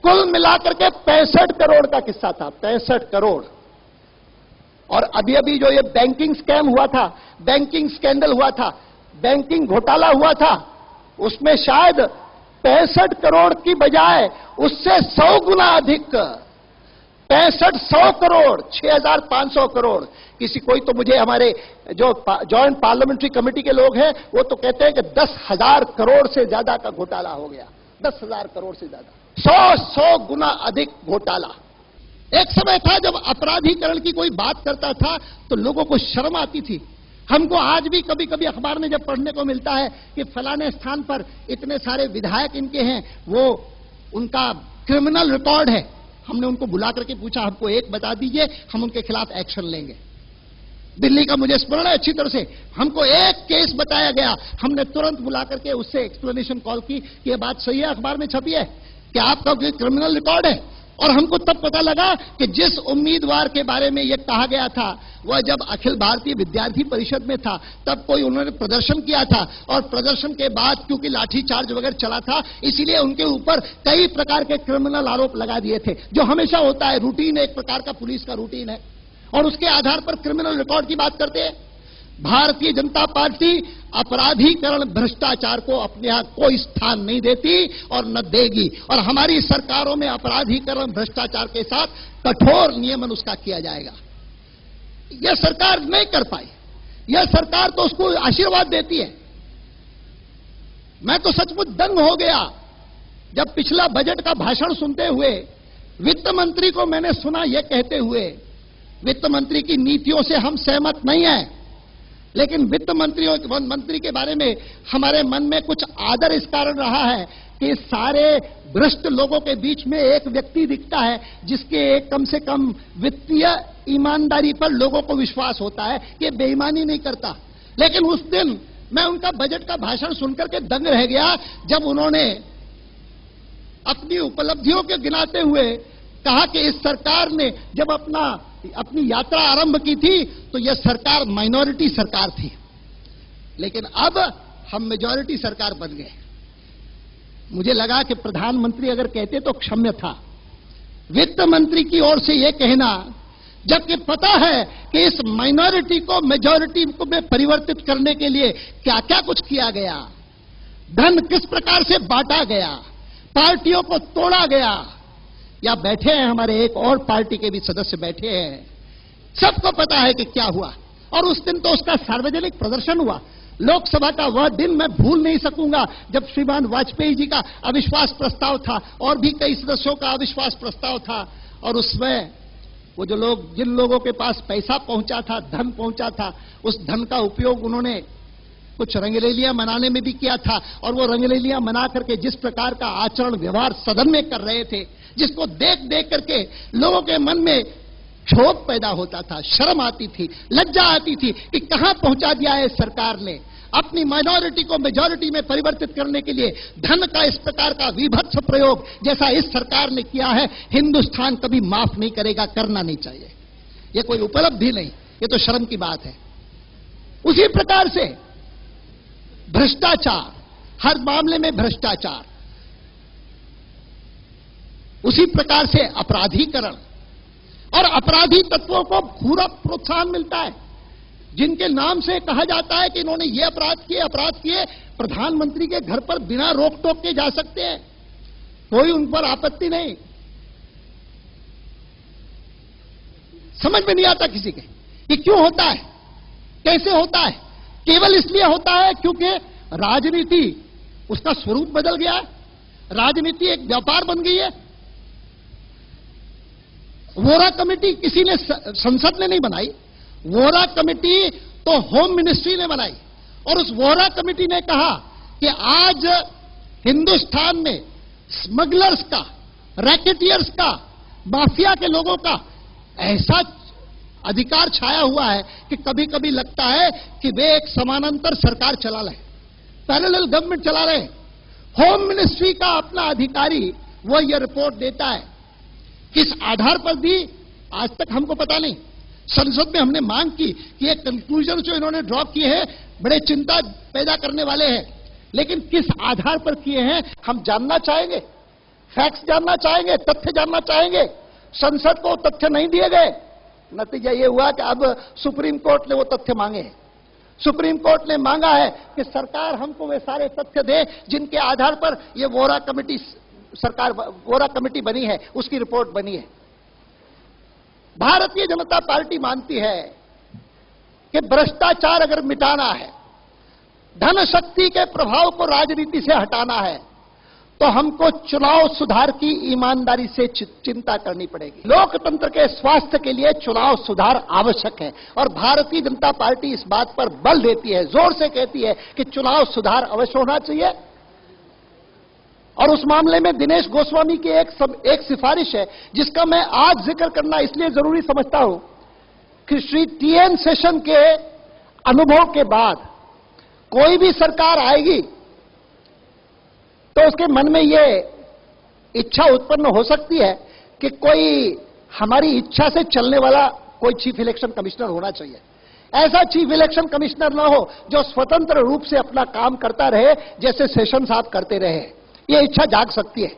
कुल मिलाकर के 65 करोड़ का किस्सा था, 65 करोड़। और अभी अभी जो ये बैंकिंग स्कैम हुआ था, बैंकिंग स्कैंडल हुआ था, बैंकिंग घोटाला हुआ था, उसमें शायद 65 करोड़ की बजाय उससे 100 गुना अधिक, 6500 करोड़, 6500 करोड़। किसी कोई तो मुझे, हमारे जो जॉइंट पार्लियामेंट्री कमेटी के लोग हैं, वो तो कहते हैं कि 10,000 करोड़ से ज्यादा का घोटाला हो गया, 10,000 करोड़ से ज्यादा, 100 गुना अधिक घोटाला। एक समय था जब अपराधीकरण की कोई बात करता था तो लोगों को शर्म आती थी। हमको आज भी कभी कभी अखबार में जब पढ़ने को मिलता है कि फलाने स्थान पर इतने सारे विधायक इनके हैं, वो उनका क्रिमिनल रिकॉर्ड है, हमने उनको बुला करके पूछा, हमको एक बता दीजिए, हम उनके खिलाफ एक्शन लेंगे। दिल्ली का मुझे स्मरण है अच्छी तरह से, हमको एक केस बताया गया, हमने तुरंत बुला करके उससे एक्सप्लेनेशन कॉल की कि यह बात सही है, अखबार में छपी है कि आपका कोई क्रिमिनल रिकॉर्ड है। और हमको तब पता लगा कि जिस उम्मीदवार के बारे में यह कहा गया था, वह जब अखिल भारतीय विद्यार्थी परिषद में था, तब कोई उन्होंने प्रदर्शन किया था, और प्रदर्शन के बाद क्योंकि लाठीचार्ज वगैरह चला था, इसीलिए उनके ऊपर कई प्रकार के क्रिमिनल आरोप लगा दिए थे, जो हमेशा होता है, रूटीन, एक प्रकार का पुलिस का रूटीन है, और उसके आधार पर क्रिमिनल रिकॉर्ड की बात करते हैं। भारतीय जनता पार्टी अपराधीकरण, भ्रष्टाचार को अपने यहां कोई स्थान नहीं देती और न देगी, और हमारी सरकारों में अपराधीकरण, भ्रष्टाचार के साथ कठोर नियमन उसका किया जाएगा। यह सरकार नहीं कर पाई, यह सरकार तो उसको आशीर्वाद देती है। मैं तो सचमुच दंग हो गया जब पिछला बजट का भाषण सुनते हुए वित्त मंत्री को मैंने सुना यह कहते हुए, वित्त मंत्री की नीतियों से हम सहमत नहीं हैं, लेकिन वित्त मंत्री के बारे में हमारे मन में कुछ आदर इस कारण रहा है कि सारे भ्रष्ट लोगों के बीच में एक व्यक्ति दिखता है जिसके कम से कम वित्तीय ईमानदारी पर लोगों को विश्वास होता है कि बेईमानी नहीं करता। लेकिन उस दिन मैं उनका बजट का भाषण सुनकर के दंग रह गया जब उन्होंने अपनी उपलब्धियों के गिनाते हुए कहा कि इस सरकार ने जब अपनी यात्रा आरंभ की थी तो यह सरकार माइनॉरिटी सरकार थी, लेकिन अब हम मेजॉरिटी सरकार बन गए। मुझे लगा कि प्रधानमंत्री अगर कहते तो क्षम्य था, वित्त मंत्री की ओर से यह कहना, जबकि पता है कि इस माइनॉरिटी को मेजॉरिटी में परिवर्तित करने के लिए क्या क्या कुछ किया गया, धन किस प्रकार से बांटा गया, पार्टियों को तोड़ा गया। या बैठे हैं हमारे एक और पार्टी के भी सदस्य बैठे हैं, सबको पता है कि क्या हुआ। और उस दिन तो उसका सार्वजनिक प्रदर्शन हुआ। लोकसभा का वह दिन मैं भूल नहीं सकूंगा जब श्रीमान वाजपेयी जी का अविश्वास प्रस्ताव था और भी कई सदस्यों का अविश्वास प्रस्ताव था, और उसमें वो जो लोग, जिन लोगों के पास पैसा पहुंचा था, धन पहुंचा था, उस धन का उपयोग उन्होंने कुछ रंगरेलियां मनाने में भी किया था। और वो रंगरेलियां मना करके जिस प्रकार का आचरण व्यवहार सदन में कर रहे थे, जिसको देख देख करके लोगों के मन में क्षोभ पैदा होता था, शर्म आती थी, लज्जा आती थी कि कहां पहुंचा दिया है सरकार ने। अपनी माइनॉरिटी को मेजॉरिटी में परिवर्तित करने के लिए धन का इस प्रकार का विभत्स प्रयोग जैसा इस सरकार ने किया है, हिंदुस्तान कभी माफ नहीं करेगा, करना नहीं चाहिए। यह कोई उपलब्धि नहीं, यह तो शर्म की बात है। उसी प्रकार से भ्रष्टाचार, हर मामले में भ्रष्टाचार, उसी प्रकार से अपराधीकरण, और अपराधी तत्वों को पूरा प्रोत्साहन मिलता है। जिनके नाम से कहा जाता है कि इन्होंने ये अपराध किए, प्रधानमंत्री के घर पर बिना रोक टोक के जा सकते हैं, कोई उन पर आपत्ति नहीं। समझ में नहीं आता किसी के कि क्यों होता है, कैसे होता है। केवल इसलिए होता है क्योंकि राजनीति, उसका स्वरूप बदल गया है, राजनीति एक व्यापार बन गई है। वोरा कमेटी किसी ने, संसद ने नहीं बनाई, वोरा कमेटी तो होम मिनिस्ट्री ने बनाई, और उस वोरा कमेटी ने कहा कि आज हिंदुस्तान में स्मगलर्स का, रैकेटियर्स का, माफिया के लोगों का ऐसा अधिकार छाया हुआ है कि कभी कभी लगता है कि वे एक समानांतर सरकार चला रहे, पैरेलल गवर्नमेंट चला रहे। होम मिनिस्ट्री का अपना अधिकारी वो ये रिपोर्ट देता है। किस आधार पर दी आज तक हमको पता नहीं। संसद में हमने मांग की कि ये कंक्लूजन जो इन्होंने ड्रॉप किए हैं बड़े चिंता पैदा करने वाले हैं, लेकिन किस आधार पर किए हैं हम जानना चाहेंगे, फैक्ट्स जानना चाहेंगे, तथ्य जानना चाहेंगे। संसद को तथ्य नहीं दिए गए, नतीजा ये हुआ कि अब सुप्रीम कोर्ट ने वो तथ्य मांगे हैं। सुप्रीम कोर्ट ने मांगा है कि सरकार हमको वे सारे तथ्य दे जिनके आधार पर ये वोरा कमेटी बनी है, उसकी रिपोर्ट बनी है। भारतीय जनता पार्टी मानती है कि भ्रष्टाचार अगर मिटाना है, धन शक्ति के प्रभाव को राजनीति से हटाना है, तो हमको चुनाव सुधार की ईमानदारी से चिंता करनी पड़ेगी। लोकतंत्र के स्वास्थ्य के लिए चुनाव सुधार आवश्यक है, और भारतीय जनता पार्टी इस बात पर बल देती है, जोर से कहती है कि चुनाव सुधार अवश्य होना चाहिए। और उस मामले में दिनेश गोस्वामी की एक सिफारिश है जिसका मैं आज जिक्र करना इसलिए जरूरी समझता हूं कि श्री टीएन शेषन के अनुभव के बाद कोई भी सरकार आएगी तो उसके मन में यह इच्छा उत्पन्न हो सकती है कि कोई हमारी इच्छा से चलने वाला कोई चीफ इलेक्शन कमिश्नर होना चाहिए। ऐसा चीफ इलेक्शन कमिश्नर ना हो जो स्वतंत्र रूप से अपना काम करता रहे, जैसे शेषन साहब करते रहे। यह इच्छा जाग सकती है,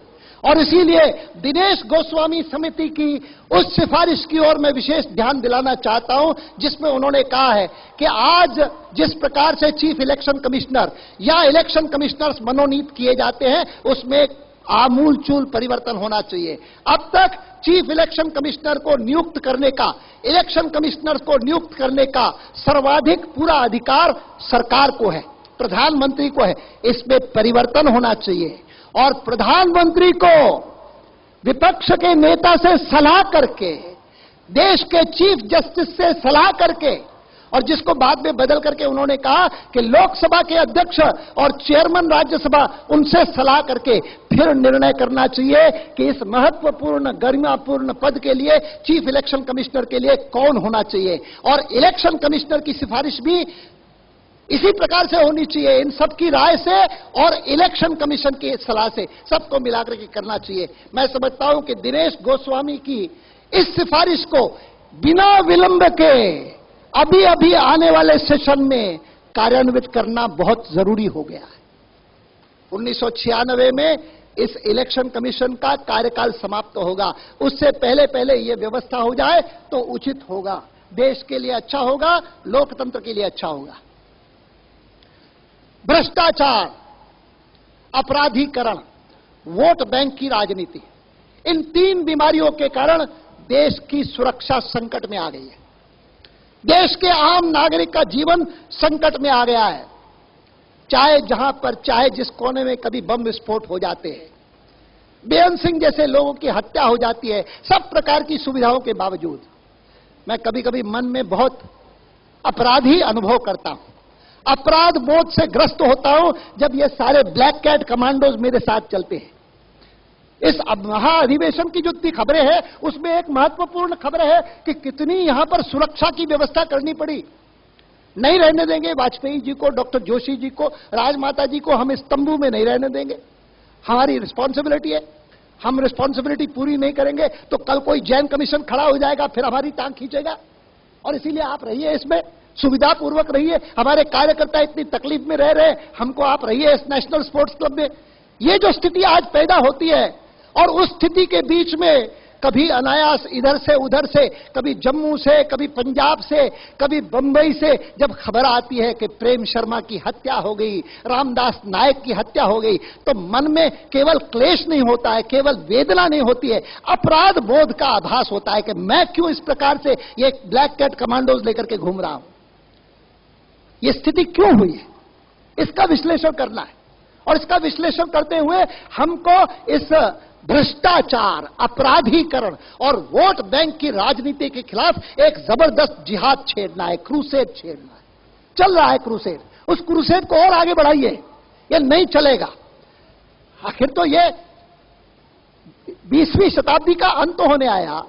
और इसीलिए दिनेश गोस्वामी समिति की उस सिफारिश की ओर मैं विशेष ध्यान दिलाना चाहता हूं जिसमें उन्होंने कहा है कि आज जिस प्रकार से चीफ इलेक्शन कमिश्नर या इलेक्शन कमिश्नर्स मनोनीत किए जाते हैं उसमें आमूलचूल परिवर्तन होना चाहिए। अब तक चीफ इलेक्शन कमिश्नर को नियुक्त करने का, इलेक्शन कमिश्नर को नियुक्त करने का सर्वाधिक पूरा अधिकार सरकार को है, प्रधानमंत्री को है। इसमें परिवर्तन होना चाहिए, और प्रधानमंत्री को विपक्ष के नेता से सलाह करके, देश के चीफ जस्टिस से सलाह करके, और जिसको बाद में बदल करके उन्होंने कहा कि लोकसभा के अध्यक्ष और चेयरमैन राज्यसभा, उनसे सलाह करके फिर निर्णय करना चाहिए कि इस महत्वपूर्ण गरिमापूर्ण पद के लिए, चीफ इलेक्शन कमिश्नर के लिए कौन होना चाहिए। और इलेक्शन कमिश्नर की सिफारिश भी इसी प्रकार से होनी चाहिए, इन सबकी राय से और इलेक्शन कमीशन की सलाह से, सबको मिलाकर के करना चाहिए। मैं समझता हूं कि दिनेश गोस्वामी की इस सिफारिश को बिना विलंब के अभी अभी आने वाले सेशन में कार्यान्वित करना बहुत जरूरी हो गया है। 1996 में इस इलेक्शन कमीशन का कार्यकाल समाप्त होगा, उससे पहले पहले यह व्यवस्था हो जाए तो उचित होगा, देश के लिए अच्छा होगा, लोकतंत्र के लिए अच्छा होगा। भ्रष्टाचार, अपराधीकरण, वोट बैंक की राजनीति, इन तीन बीमारियों के कारण देश की सुरक्षा संकट में आ गई है। देश के आम नागरिक का जीवन संकट में आ गया है। चाहे जहां पर चाहे जिस कोने में कभी बम विस्फोट हो जाते हैं, बेअंत सिंह जैसे लोगों की हत्या हो जाती है, सब प्रकार की सुविधाओं के बावजूद मैं कभी कभी मन में बहुत अपराधी अनुभव करता हूं, अपराध बोध से ग्रस्त होता हूं जब ये सारे ब्लैक कैट कमांडोज मेरे साथ चलते हैं। इस महाअधिवेशन की जो खबरें हैं उसमें एक महत्वपूर्ण खबर है कि कितनी यहां पर सुरक्षा की व्यवस्था करनी पड़ी। नहीं रहने देंगे वाजपेयी जी को, डॉक्टर जोशी जी को, राजमाता जी को हम इस तंबू में नहीं रहने देंगे। हमारी रिस्पॉन्सिबिलिटी है, हम रिस्पॉन्सिबिलिटी पूरी नहीं करेंगे तो कल कोई जैन कमीशन खड़ा हो जाएगा, फिर हमारी टांग खींचेगा। और इसीलिए आप रहिए इसमें, सुविधापूर्वक रहिए। हमारे कार्यकर्ता इतनी तकलीफ में रह रहे, हमको आप रहिए इस नेशनल स्पोर्ट्स क्लब में। ये जो स्थिति आज पैदा होती है, और उस स्थिति के बीच में कभी अनायास इधर से उधर से, कभी जम्मू से, कभी पंजाब से, कभी बंबई से जब खबर आती है कि प्रेम शर्मा की हत्या हो गई, रामदास नायक की हत्या हो गई, तो मन में केवल क्लेश नहीं होता है, केवल वेदना नहीं होती है, अपराध बोध का आभास होता है कि मैं क्यों इस प्रकार से ये ब्लैक कैट कमांडोज लेकर के घूम रहा हूं, ये स्थिति क्यों हुई है, इसका विश्लेषण करना है। और इसका विश्लेषण करते हुए हमको इस भ्रष्टाचार, अपराधीकरण और वोट बैंक की राजनीति के खिलाफ एक जबरदस्त जिहाद छेड़ना है, क्रूसेड छेड़ना है। चल रहा है क्रूसेड, उस क्रूसेड को और आगे बढ़ाइए, ये नहीं चलेगा। आखिर तो ये 20वीं शताब्दी का अंत होने आया।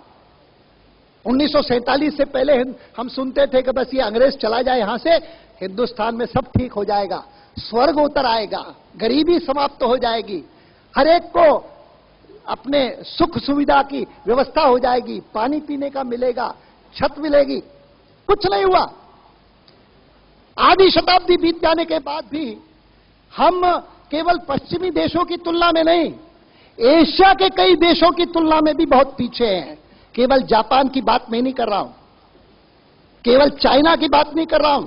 1947 से पहले हम सुनते थे कि बस ये अंग्रेज चला जाए यहां से, हिंदुस्तान में सब ठीक हो जाएगा, स्वर्ग उतर आएगा, गरीबी समाप्त हो जाएगी, हर एक को अपने सुख सुविधा की व्यवस्था हो जाएगी, पानी पीने का मिलेगा, छत मिलेगी। कुछ नहीं हुआ। आधी शताब्दी बीत जाने के बाद भी हम केवल पश्चिमी देशों की तुलना में नहीं, एशिया के कई देशों की तुलना में भी बहुत पीछे हैं। केवल जापान की बात मैं नहीं कर रहा हूं, केवल चाइना की बात नहीं कर रहा हूं।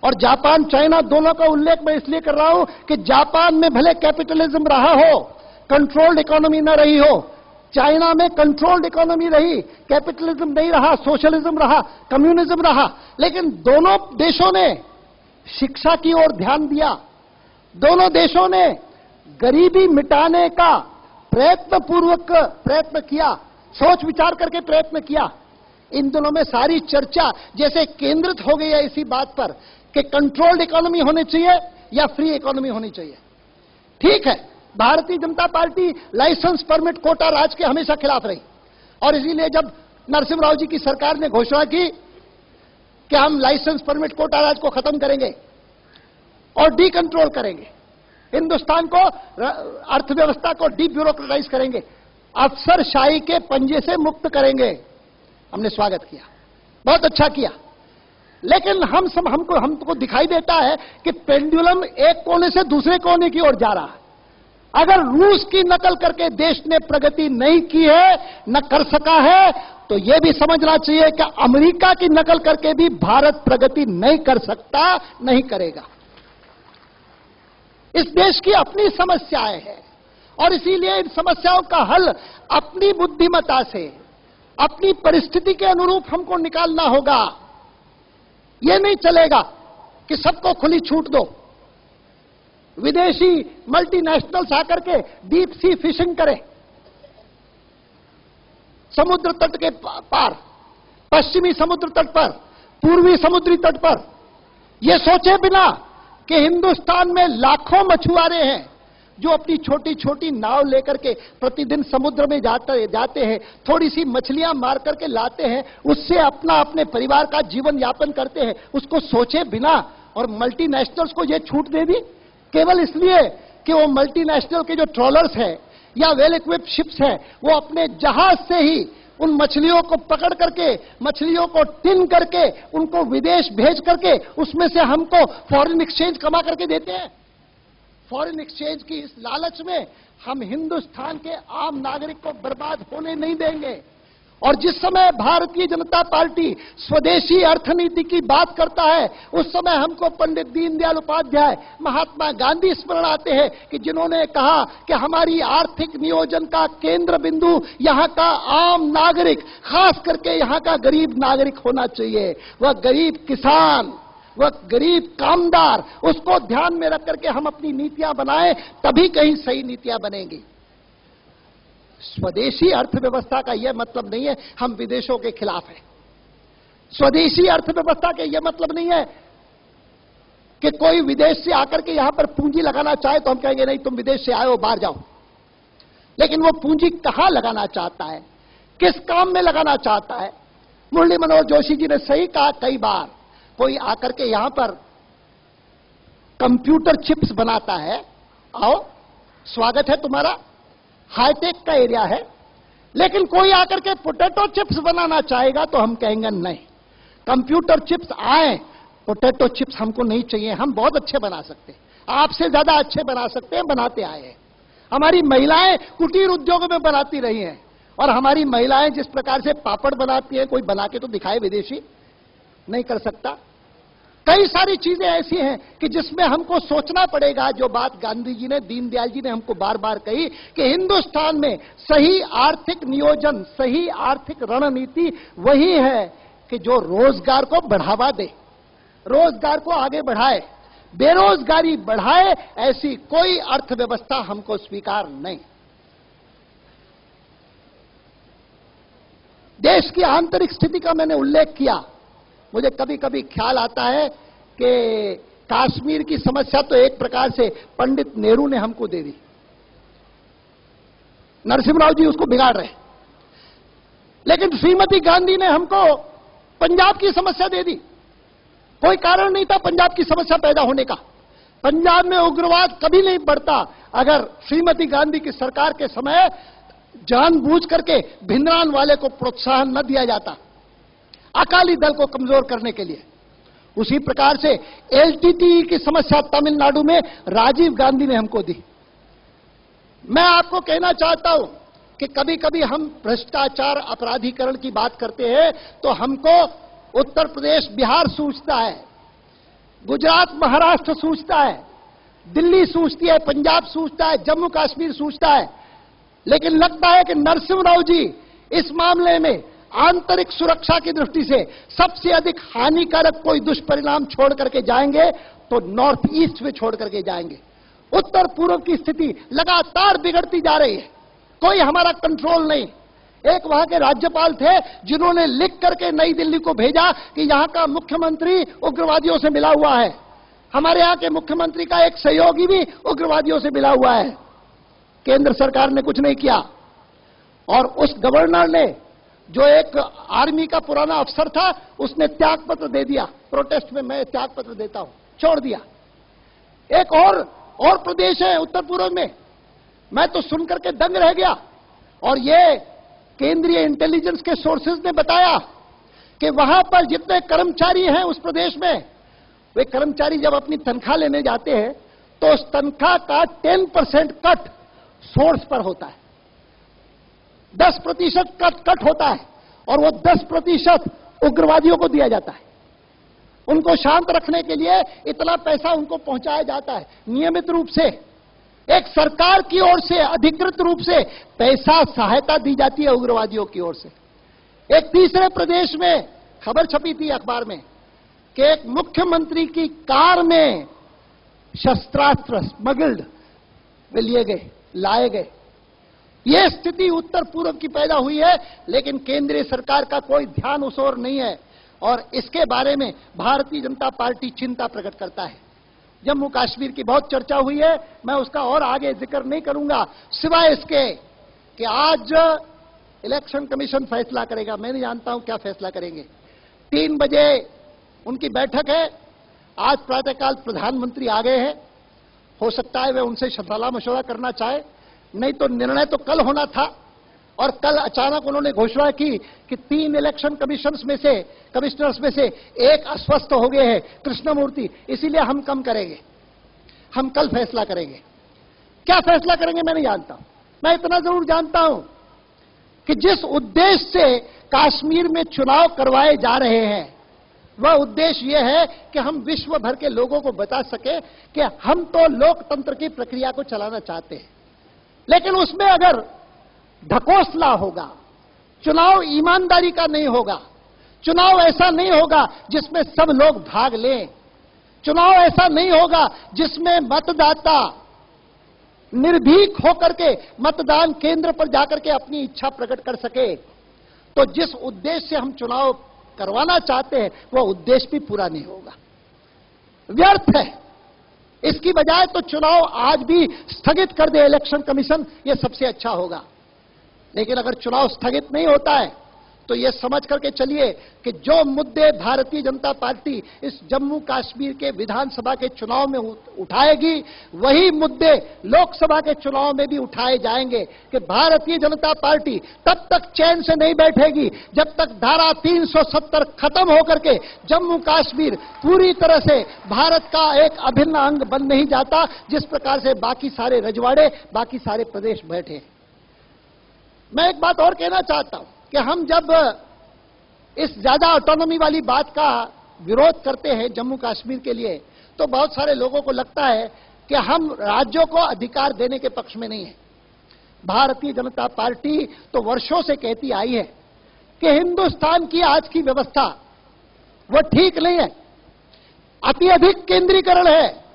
और जापान चाइना दोनों का उल्लेख मैं इसलिए कर रहा हूं कि जापान में भले कैपिटलिज्म रहा हो, कंट्रोल्ड इकोनॉमी न रही हो, चाइना में कंट्रोल्ड इकोनॉमी रही, कैपिटलिज्म नहीं रहा, सोशलिज्म रहा, कम्युनिज्म रहा, लेकिन दोनों देशों ने शिक्षा की ओर ध्यान दिया, दोनों देशों ने गरीबी मिटाने का प्रयत्न किया, सोच विचार करके प्रयत्न किया। इन दोनों में सारी चर्चा जैसे केंद्रित हो गई है इसी बात पर कि कंट्रोल्ड इकोनॉमी होनी चाहिए या फ्री इकोनॉमी होनी चाहिए। ठीक है, Bharatiya Janata party licence permit Kota राज के हमेशा खिलाफ रही, और इसीलिए जब नरसिम्हा राव जी की सरकार ने घोषणा की कि हम लाइसेंस परमिट कोटा राज को खत्म करेंगे और डी कंट्रोल करेंगे, हिंदुस्तान को अर्थव्यवस्था को डी ब्यूरोक्रेटाइज करेंगे, अफसरशाही के पंजे से मुक्त करेंगे, हमने स्वागत किया, बहुत अच्छा किया। लेकिन हमको दिखाई देता है कि पेंडुलम एक कोने से दूसरे कोने की ओर जा रहा है। अगर रूस की नकल करके देश ने प्रगति नहीं की है, न कर सका है, तो यह भी समझना चाहिए कि अमेरिका की नकल करके भी भारत प्रगति नहीं कर सकता, नहीं करेगा। इस देश की अपनी समस्याएं हैं, और इसीलिए इन समस्याओं का हल अपनी बुद्धिमत्ता से, अपनी परिस्थिति के अनुरूप हमको निकालना होगा। यह नहीं चलेगा कि सबको खुली छूट दो, विदेशी मल्टीनेशनल्स आकर के डीप सी फिशिंग करें, समुद्र तट के पार, पश्चिमी समुद्र तट पर, पूर्वी समुद्री तट पर, यह सोचे बिना कि हिंदुस्तान में लाखों मछुआरे हैं जो अपनी छोटी छोटी नाव लेकर के प्रतिदिन समुद्र में जाते हैं, थोड़ी सी मछलियां मार करके लाते हैं, उससे अपने परिवार का जीवन यापन करते हैं, उसको सोचे बिना, और मल्टीनेशनल्स को यह छूट दे दी केवल इसलिए कि वो मल्टीनेशनल के जो ट्रॉलर्स हैं या वेल इक्विप्ड शिप्स हैं, वो अपने जहाज से ही उन मछलियों को पकड़ करके, मछलियों को टिन करके, उनको विदेश भेज करके उसमें से हमको फॉरेन एक्सचेंज कमा करके देते हैं। फॉरेन एक्सचेंज की इस लालच में हम हिंदुस्तान के आम नागरिक को बर्बाद होने नहीं देंगे। और जिस समय भारतीय जनता पार्टी स्वदेशी अर्थनीति की बात करता है, उस समय हमको पंडित दीनदयाल उपाध्याय, महात्मा गांधी स्मरण आते हैं कि जिन्होंने कहा कि हमारी आर्थिक नियोजन का केंद्र बिंदु यहां का आम नागरिक, खास करके यहां का गरीब नागरिक होना चाहिए। वह गरीब किसान, वह गरीब कामदार, उसको ध्यान में रख करके हम अपनी नीतियां बनाएं, तभी कहीं सही नीतियां बनेंगी। स्वदेशी अर्थव्यवस्था का यह मतलब नहीं है हम विदेशों के खिलाफ हैं। स्वदेशी अर्थव्यवस्था का यह मतलब नहीं है कि कोई विदेश से आकर के यहां पर पूंजी लगाना चाहे तो हम कहेंगे नहीं, तुम विदेश से आए हो, बाहर जाओ। लेकिन वो पूंजी कहां लगाना चाहता है, किस काम में लगाना चाहता है? मुरली मनोहर जोशी जी ने सही कहा कई बार, कोई आकर के यहां पर कंप्यूटर चिप्स बनाता है, आओ स्वागत है तुम्हारा, हाईटेक का एरिया है। लेकिन कोई आकर के पोटैटो चिप्स बनाना चाहेगा तो हम कहेंगे नहीं, कंप्यूटर चिप्स आए, पोटैटो चिप्स हमको नहीं चाहिए, हम बहुत अच्छे बना सकते हैं, आपसे ज्यादा अच्छे बना सकते हैं, बनाते आए हैं। हमारी महिलाएं कुटीर उद्योग में बनाती रही हैं, और हमारी महिलाएं जिस प्रकार से पापड़ बनाती हैं, कोई बना के तो दिखाए विदेशी, नहीं कर सकता। कई सारी चीजें ऐसी हैं कि जिसमें हमको सोचना पड़ेगा। जो बात गांधी जी ने, दीनदयाल जी ने हमको बार बार कही कि हिंदुस्तान में सही आर्थिक नियोजन, सही आर्थिक रणनीति वही है कि जो रोजगार को बढ़ावा दे, रोजगार को आगे बढ़ाए, बेरोजगारी बढ़ाए। ऐसी कोई अर्थव्यवस्था हमको स्वीकार नहीं। देश की आंतरिक स्थिति का मैंने उल्लेख किया। मुझे कभी कभी ख्याल आता है कि कश्मीर की समस्या तो एक प्रकार से पंडित नेहरू ने हमको दे दी, नरसिम्हा जी उसको बिगाड़ रहे, लेकिन श्रीमती गांधी ने हमको पंजाब की समस्या दे दी। कोई कारण नहीं था पंजाब की समस्या पैदा होने का। पंजाब में उग्रवाद कभी नहीं बढ़ता अगर श्रीमती गांधी की सरकार के समय जानबूझ करके भिंडरान वाले को प्रोत्साहन न दिया जाता अकाली दल को कमजोर करने के लिए। उसी प्रकार से एलटीटी की समस्या तमिलनाडु में राजीव गांधी ने हमको दी। मैं आपको कहना चाहता हूं कि कभी कभी हम भ्रष्टाचार अपराधीकरण की बात करते हैं तो हमको उत्तर प्रदेश बिहार सूझता है, गुजरात महाराष्ट्र सूझता है, दिल्ली सूझती है, पंजाब सूझता है, जम्मू कश्मीर सूझता है। लेकिन लगता है कि नरसिम्हा जी इस मामले में आंतरिक सुरक्षा की दृष्टि से सबसे अधिक हानिकारक कोई दुष्परिणाम छोड़ करके जाएंगे तो नॉर्थ ईस्ट में छोड़ करके जाएंगे। उत्तर पूर्व की स्थिति लगातार बिगड़ती जा रही है, कोई हमारा कंट्रोल नहीं। एक वहां के राज्यपाल थे जिन्होंने लिख करके नई दिल्ली को भेजा कि यहां का मुख्यमंत्री उग्रवादियों से मिला हुआ है। हमारे यहां के मुख्यमंत्री का एक सहयोगी भी उग्रवादियों से मिला हुआ है। केंद्र सरकार ने कुछ नहीं किया, और उस गवर्नर ने, जो एक आर्मी का पुराना अफसर था, उसने त्याग पत्र दे दिया। प्रोटेस्ट में मैं त्याग पत्र देता हूं, छोड़ दिया। एक और प्रदेश है उत्तर पूर्व में, मैं तो सुनकर के दंग रह गया। और ये केंद्रीय इंटेलिजेंस के सोर्सेज ने बताया कि वहां पर जितने कर्मचारी हैं उस प्रदेश में, वे कर्मचारी जब अपनी तनख्वाह लेने जाते हैं तो उस तनख्वाह का 10% कट सोर्स पर होता है, 10% कट होता है, और वो 10% उग्रवादियों को दिया जाता है। उनको शांत रखने के लिए इतना पैसा उनको पहुंचाया जाता है नियमित रूप से। एक सरकार की ओर से अधिकृत रूप से पैसा सहायता दी जाती है उग्रवादियों की ओर से। एक तीसरे प्रदेश में खबर छपी थी अखबार में कि एक मुख्यमंत्री की कार में शस्त्रास्त्र स्मगल्ड वे लिए गए, लाए गए। यह स्थिति उत्तर पूर्व की पैदा हुई है, लेकिन केंद्रीय सरकार का कोई ध्यान उस ओर नहीं है, और इसके बारे में भारतीय जनता पार्टी चिंता प्रकट करता है। जम्मू कश्मीर की बहुत चर्चा हुई है, मैं उसका और आगे जिक्र नहीं करूंगा, सिवाय इसके कि आज इलेक्शन कमीशन फैसला करेगा। मैं नहीं जानता हूं क्या फैसला करेंगे। 3 बजे उनकी बैठक है। आज प्रातःकाल प्रधानमंत्री आ गए हैं, हो सकता है वे उनसे सलाह मशवरा करना चाहे, नहीं तो निर्णय तो कल होना था। और कल अचानक उन्होंने घोषणा की कि 3 इलेक्शन कमिश्नर्स में से एक अस्वस्थ हो गए हैं, कृष्णमूर्ति, इसीलिए हम कम करेंगे, हम कल फैसला करेंगे। क्या फैसला करेंगे मैं नहीं जानता। मैं इतना जरूर जानता हूं कि जिस उद्देश्य से कश्मीर में चुनाव करवाए जा रहे हैं, वह उद्देश्य यह है कि हम विश्व भर के लोगों को बता सके कि हम तो लोकतंत्र की प्रक्रिया को चलाना चाहते हैं, लेकिन उसमें अगर ढकोसला होगा, चुनाव ईमानदारी का नहीं होगा, चुनाव ऐसा नहीं होगा जिसमें सब लोग भाग लें, चुनाव ऐसा नहीं होगा जिसमें मतदाता निर्भीक होकर के मतदान केंद्र पर जाकर के अपनी इच्छा प्रकट कर सके, तो जिस उद्देश्य से हम चुनाव करवाना चाहते हैं वह उद्देश्य भी पूरा नहीं होगा, व्यर्थ है। इसकी बजाय तो चुनाव आज भी स्थगित कर दे इलेक्शन कमीशन, यह सबसे अच्छा होगा। लेकिन अगर चुनाव स्थगित नहीं होता है तो यह समझ करके चलिए कि जो मुद्दे भारतीय जनता पार्टी इस जम्मू कश्मीर के विधानसभा के चुनाव में उठाएगी, वही मुद्दे लोकसभा के चुनाव में भी उठाए जाएंगे कि भारतीय जनता पार्टी तब तक चैन से नहीं बैठेगी जब तक धारा 370 खत्म होकर के जम्मू कश्मीर पूरी तरह से भारत का एक अभिन्न अंग बन नहीं जाता, जिस प्रकार से बाकी सारे रजवाड़े, बाकी सारे प्रदेश बैठे। मैं एक बात और कहना चाहता हूं कि हम जब इस ज्यादा ऑटोनॉमी वाली बात का विरोध करते हैं जम्मू कश्मीर के लिए, तो बहुत सारे लोगों को लगता है कि हम राज्यों को अधिकार देने के पक्ष में नहीं है। भारतीय जनता पार्टी तो वर्षों से कहती आई है कि हिंदुस्तान की आज की व्यवस्था वो ठीक नहीं है, अति अधिक केंद्रीकरण है।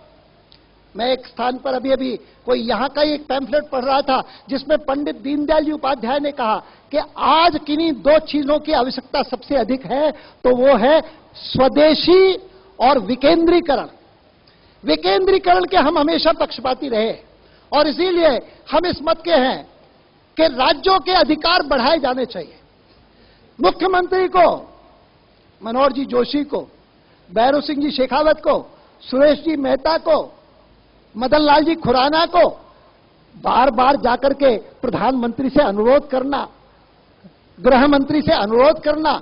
मैं एक स्थान पर अभी कोई यहां का एक पैम्फलेट पढ़ रहा था जिसमें पंडित दीनदयाल जी उपाध्याय ने कहा कि आज किन्हीं दो चीजों की आवश्यकता सबसे अधिक है, तो वो है स्वदेशी और विकेंद्रीकरण। विकेंद्रीकरण के हम हमेशा पक्षपाती रहे और इसीलिए हम इस मत के हैं कि राज्यों के अधिकार बढ़ाए जाने चाहिए। मुख्यमंत्री को, मनोहर जी जोशी को, भैरव सिंह जी शेखावत को, सुरेश जी मेहता को, मदन लाल जी खुराना को बार बार जाकर के प्रधानमंत्री से अनुरोध करना, गृह मंत्री से अनुरोध करना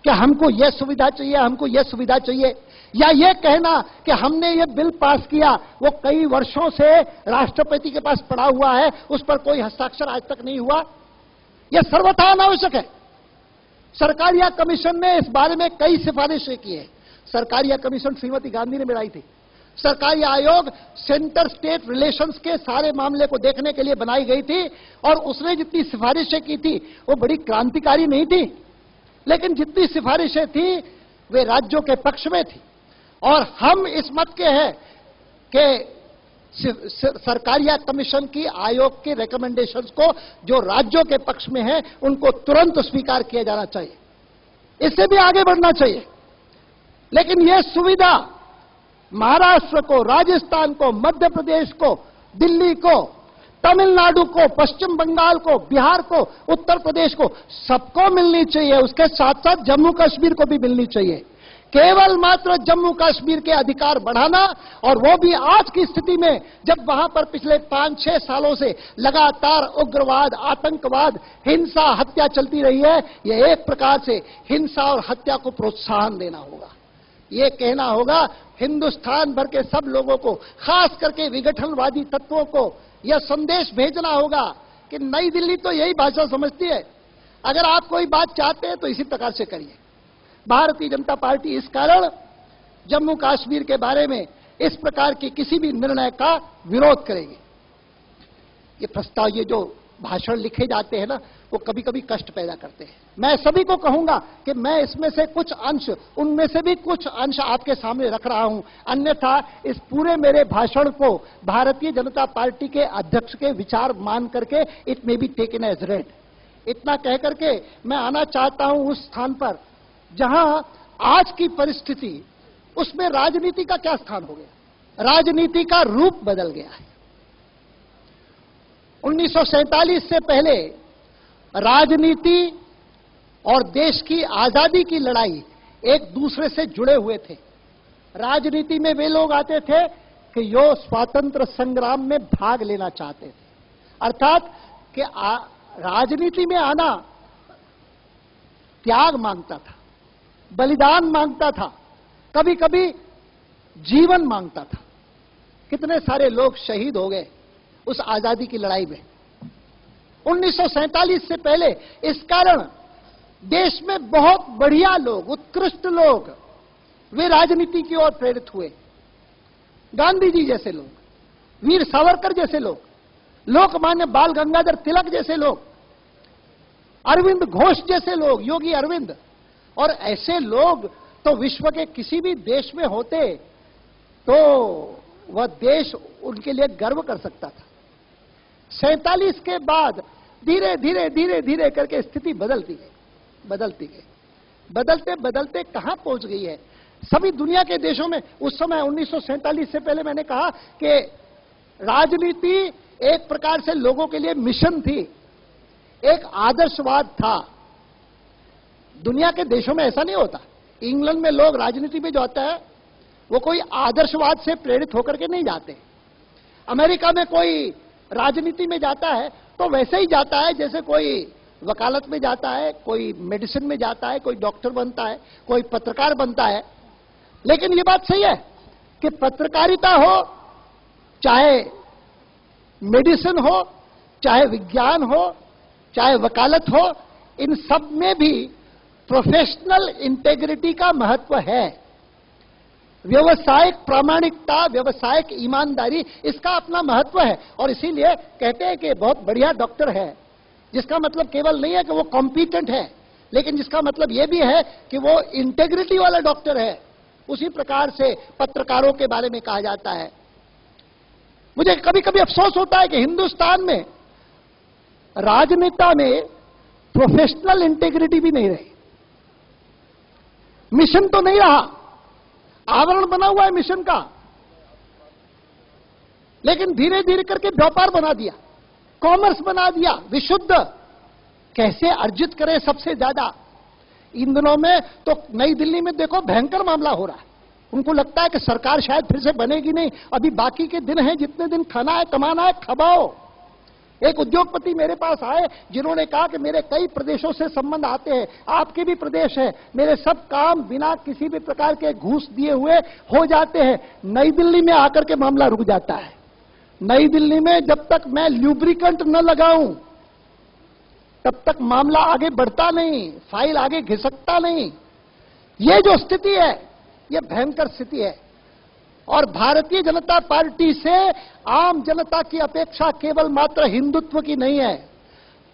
कि हमको यह सुविधा चाहिए, हमको यह सुविधा चाहिए, या यह कहना कि हमने यह बिल पास किया, वो कई वर्षों से राष्ट्रपति के पास पड़ा हुआ है, उस पर कोई हस्ताक्षर आज तक नहीं हुआ, यह सर्वथा अनावश्यक है। सरकारिया कमीशन ने इस बारे में कई सिफारिशें की है। सरकारिया कमीशन श्रीमती गांधी ने बनाई थी। सरकारी आयोग सेंटर स्टेट रिलेशंस के सारे मामले को देखने के लिए बनाई गई थी और उसने जितनी सिफारिशें की थी वो बड़ी क्रांतिकारी नहीं थी, लेकिन जितनी सिफारिशें थी वे राज्यों के पक्ष में थी। और हम इस मत के हैं कि सरकारिया कमीशन की आयोग के रिकमेंडेशंस को जो राज्यों के पक्ष में है उनको तुरंत स्वीकार किया जाना चाहिए, इससे भी आगे बढ़ना चाहिए। लेकिन यह सुविधा महाराष्ट्र को, राजस्थान को, मध्य प्रदेश को, दिल्ली को, तमिलनाडु को, पश्चिम बंगाल को, बिहार को, उत्तर प्रदेश को, सबको मिलनी चाहिए। उसके साथ साथ जम्मू कश्मीर को भी मिलनी चाहिए। केवल मात्र जम्मू कश्मीर के अधिकार बढ़ाना, और वो भी आज की स्थिति में जब वहां पर पिछले 5-6 सालों से लगातार उग्रवाद, आतंकवाद, हिंसा, हत्या चलती रही है, यह एक प्रकार से हिंसा और हत्या को प्रोत्साहन देना होगा। ये कहना होगा हिंदुस्तान भर के सब लोगों को, खास करके विघटनवादी तत्वों को यह संदेश भेजना होगा कि नई दिल्ली तो यही भाषा समझती है, अगर आप कोई बात चाहते हैं तो इसी प्रकार से करिए। भारतीय जनता पार्टी इस कारण जम्मू कश्मीर के बारे में इस प्रकार के किसी भी निर्णय का विरोध करेगी। ये प्रस्ताव, ये जो भाषण लिखे जाते हैं ना, वो कभी कभी कष्ट पैदा करते हैं। मैं सभी को कहूंगा कि मैं इसमें से कुछ अंश, उनमें से भी कुछ अंश आपके सामने रख रहा हूं, अन्यथा इस पूरे मेरे भाषण को भारतीय जनता पार्टी के अध्यक्ष के विचार मान करके it may be taken as read. इतना कह करके मैं आना चाहता हूं उस स्थान पर जहां आज की परिस्थिति, उसमें राजनीति का क्या स्थान हो गया। राजनीति का रूप बदल गया है। 1947 से पहले राजनीति और देश की आजादी की लड़ाई एक दूसरे से जुड़े हुए थे। राजनीति में वे लोग आते थे कि जो स्वातंत्र संग्राम में भाग लेना चाहते थे, अर्थात कि राजनीति में आना त्याग मांगता था, बलिदान मांगता था, कभी कभी जीवन मांगता था। कितने सारे लोग शहीद हो गए उस आजादी की लड़ाई में 1947 से पहले। इस कारण देश में बहुत बढ़िया लोग, उत्कृष्ट लोग, वे राजनीति की ओर प्रेरित हुए। गांधी जी जैसे लोग, वीर सावरकर जैसे लोग, लोकमान्य बाल गंगाधर तिलक जैसे लोग, अरविंद घोष जैसे लोग, योगी अरविंद, और ऐसे लोग तो विश्व के किसी भी देश में होते तो वह देश उनके लिए गर्व कर सकता था। 47 के बाद धीरे धीरे धीरे धीरे करके स्थिति बदलती गई। बदलते बदलते कहां पहुंच गई है सभी दुनिया के देशों में। उस समय 1947 से पहले मैंने कहा कि राजनीति एक प्रकार से लोगों के लिए मिशन थी, एक आदर्शवाद था। दुनिया के देशों में ऐसा नहीं होता। इंग्लैंड में लोग राजनीति में जो आता है वो कोई आदर्शवाद से प्रेरित होकर के नहीं जाते। अमेरिका में कोई राजनीति में जाता है तो वैसे ही जाता है जैसे कोई वकालत में जाता है, कोई मेडिसिन में जाता है, कोई डॉक्टर बनता है, कोई पत्रकार बनता है। लेकिन ये बात सही है कि पत्रकारिता हो, चाहे मेडिसिन हो, चाहे विज्ञान हो, चाहे वकालत हो, इन सब में भी प्रोफेशनल इंटेग्रिटी का महत्व है। व्यवसायिक प्रामाणिकता, व्यवसायिक ईमानदारी, इसका अपना महत्व है। और इसीलिए कहते हैं कि बहुत बढ़िया डॉक्टर है, जिसका मतलब केवल नहीं है कि वो कॉम्पिटेंट है, लेकिन जिसका मतलब यह भी है कि वो इंटेग्रिटी वाला डॉक्टर है। उसी प्रकार से पत्रकारों के बारे में कहा जाता है। मुझे कभी कभी अफसोस होता है कि हिंदुस्तान में राजनेता में प्रोफेशनल इंटेग्रिटी भी नहीं रही। मिशन तो नहीं रहा, आवरण बना हुआ है मिशन का, लेकिन धीरे धीरे करके व्यापार बना दिया, कॉमर्स बना दिया, विशुद्ध कैसे अर्जित करें सबसे ज्यादा। इन दिनों में तो नई दिल्ली में देखो भयंकर मामला हो रहा है। उनको लगता है कि सरकार शायद फिर से बनेगी नहीं, अभी बाकी के दिन हैं, जितने दिन खाना है कमाना है खबाओ। एक उद्योगपति मेरे पास आए जिन्होंने कहा कि मेरे कई प्रदेशों से संबंध आते हैं, आपके भी प्रदेश है, मेरे सब काम बिना किसी भी प्रकार के घूस दिए हुए हो जाते हैं। नई दिल्ली में आकर के मामला रुक जाता है। नई दिल्ली में जब तक मैं ल्यूब्रिकेंट न लगाऊं तब तक मामला आगे बढ़ता नहीं, फाइल आगे घिसकता नहीं। ये जो स्थिति है, ये भयंकर स्थिति है। और भारतीय जनता पार्टी से आम जनता की अपेक्षा केवल मात्र हिंदुत्व की नहीं है।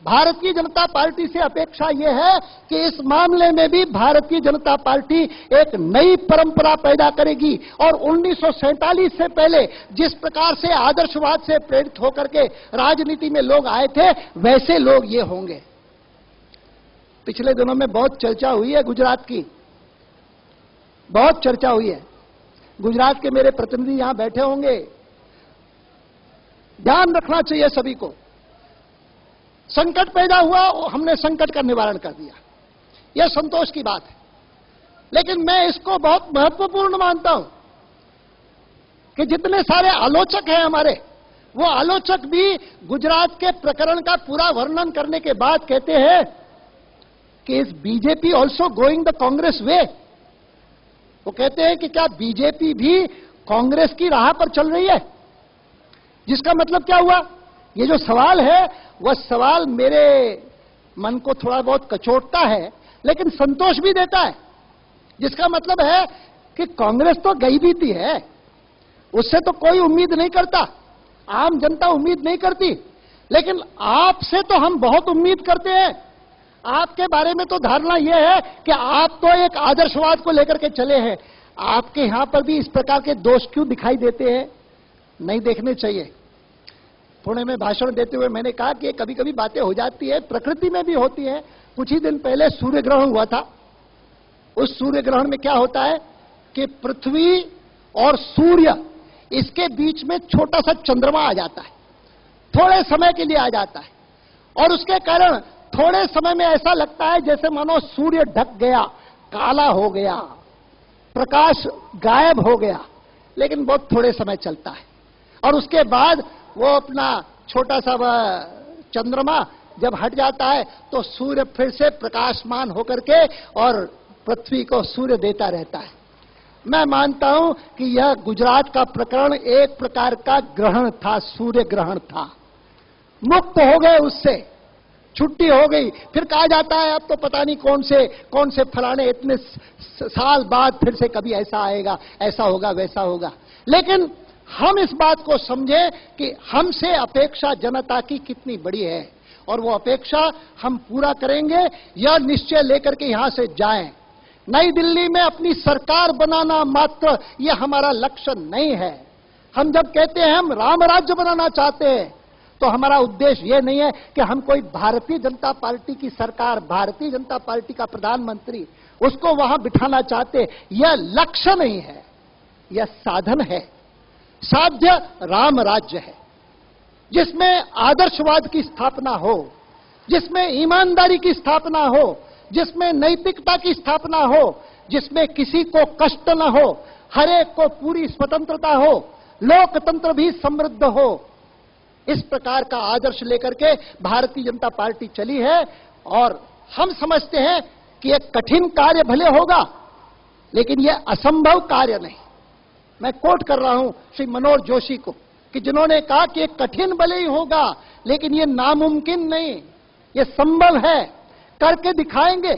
भारतीय जनता पार्टी से अपेक्षा यह है कि इस मामले में भी भारतीय जनता पार्टी एक नई परंपरा पैदा करेगी। और 1947 से पहले जिस प्रकार से आदर्शवाद से प्रेरित होकर के राजनीति में लोग आए थे, वैसे लोग ये होंगे। पिछले दिनों में बहुत चर्चा हुई है गुजरात की, बहुत चर्चा हुई है। गुजरात के मेरे प्रतिनिधि यहां बैठे होंगे। ध्यान रखना चाहिए सभी को। संकट पैदा हुआ, हमने संकट का निवारण कर दिया, यह संतोष की बात है। लेकिन मैं इसको बहुत महत्वपूर्ण मानता हूं कि जितने सारे आलोचक हैं हमारे, वो आलोचक भी गुजरात के प्रकरण का पूरा वर्णन करने के बाद कहते हैं कि is BJP also going the Congress way. वो कहते हैं कि क्या बीजेपी भी कांग्रेस की राह पर चल रही है। जिसका मतलब क्या हुआ, ये जो सवाल है वह सवाल मेरे मन को थोड़ा बहुत कचोटता है, लेकिन संतोष भी देता है। जिसका मतलब है कि कांग्रेस तो गई बीती है, उससे तो कोई उम्मीद नहीं करता, आम जनता उम्मीद नहीं करती। लेकिन आपसे तो हम बहुत उम्मीद करते हैं। आपके बारे में तो धारणा यह है कि आप तो एक आदर्शवाद को लेकर के चले हैं। आपके यहां पर भी इस प्रकार के दोष क्यों दिखाई देते हैं? नहीं देखने चाहिए। पुणे में भाषण देते हुए मैंने कहा कि कभी कभी बातें हो जाती है, प्रकृति में भी होती है। कुछ ही दिन पहले सूर्य ग्रहण हुआ था। उस सूर्य ग्रहण में क्या होता है कि पृथ्वी और सूर्य, इसके बीच में छोटा सा चंद्रमा आ जाता है, थोड़े समय के लिए आ जाता है। और उसके कारण थोड़े समय में ऐसा लगता है जैसे मानो सूर्य ढक गया, काला हो गया, प्रकाश गायब हो गया। लेकिन बहुत थोड़े समय चलता है और उसके बाद वो अपना छोटा सा चंद्रमा जब हट जाता है तो सूर्य फिर से प्रकाशमान होकर के और पृथ्वी को सूर्य देता रहता है। मैं मानता हूं कि यह गुजरात का प्रकरण एक प्रकार का ग्रहण था, सूर्य ग्रहण था। मुक्त हो गए, उससे छुट्टी हो गई। फिर कहा जाता है अब तो पता नहीं कौन से फलाने इतने साल बाद फिर से कभी ऐसा आएगा, ऐसा होगा, वैसा होगा। लेकिन हम इस बात को समझें कि हमसे अपेक्षा जनता की कितनी बड़ी है और वो अपेक्षा हम पूरा करेंगे। यह निश्चय लेकर के यहां से जाएं। नई दिल्ली में अपनी सरकार बनाना मात्र यह हमारा लक्ष्य नहीं है। हम जब कहते हैं हम राम राज्य बनाना चाहते हैं तो हमारा उद्देश्य यह नहीं है कि हम कोई भारतीय जनता पार्टी की सरकार, भारतीय जनता पार्टी का प्रधानमंत्री उसको वहां बिठाना चाहते। यह लक्ष्य नहीं है, यह साधन है। साध्य राम राज्य है जिसमें आदर्शवाद की स्थापना हो, जिसमें ईमानदारी की स्थापना हो, जिसमें नैतिकता की स्थापना हो, जिसमें किसी को कष्ट न हो, हर एक को पूरी स्वतंत्रता हो, लोकतंत्र भी समृद्ध हो, इस प्रकार का आदर्श लेकर के भारतीय जनता पार्टी चली है। और हम समझते हैं कि यह कठिन कार्य भले होगा, लेकिन यह असंभव कार्य नहीं। मैं कोट कर रहा हूं श्री मनोहर जोशी को, कि जिन्होंने कहा कि यह कठिन भले ही होगा, लेकिन यह नामुमकिन नहीं, यह संभव है, करके दिखाएंगे।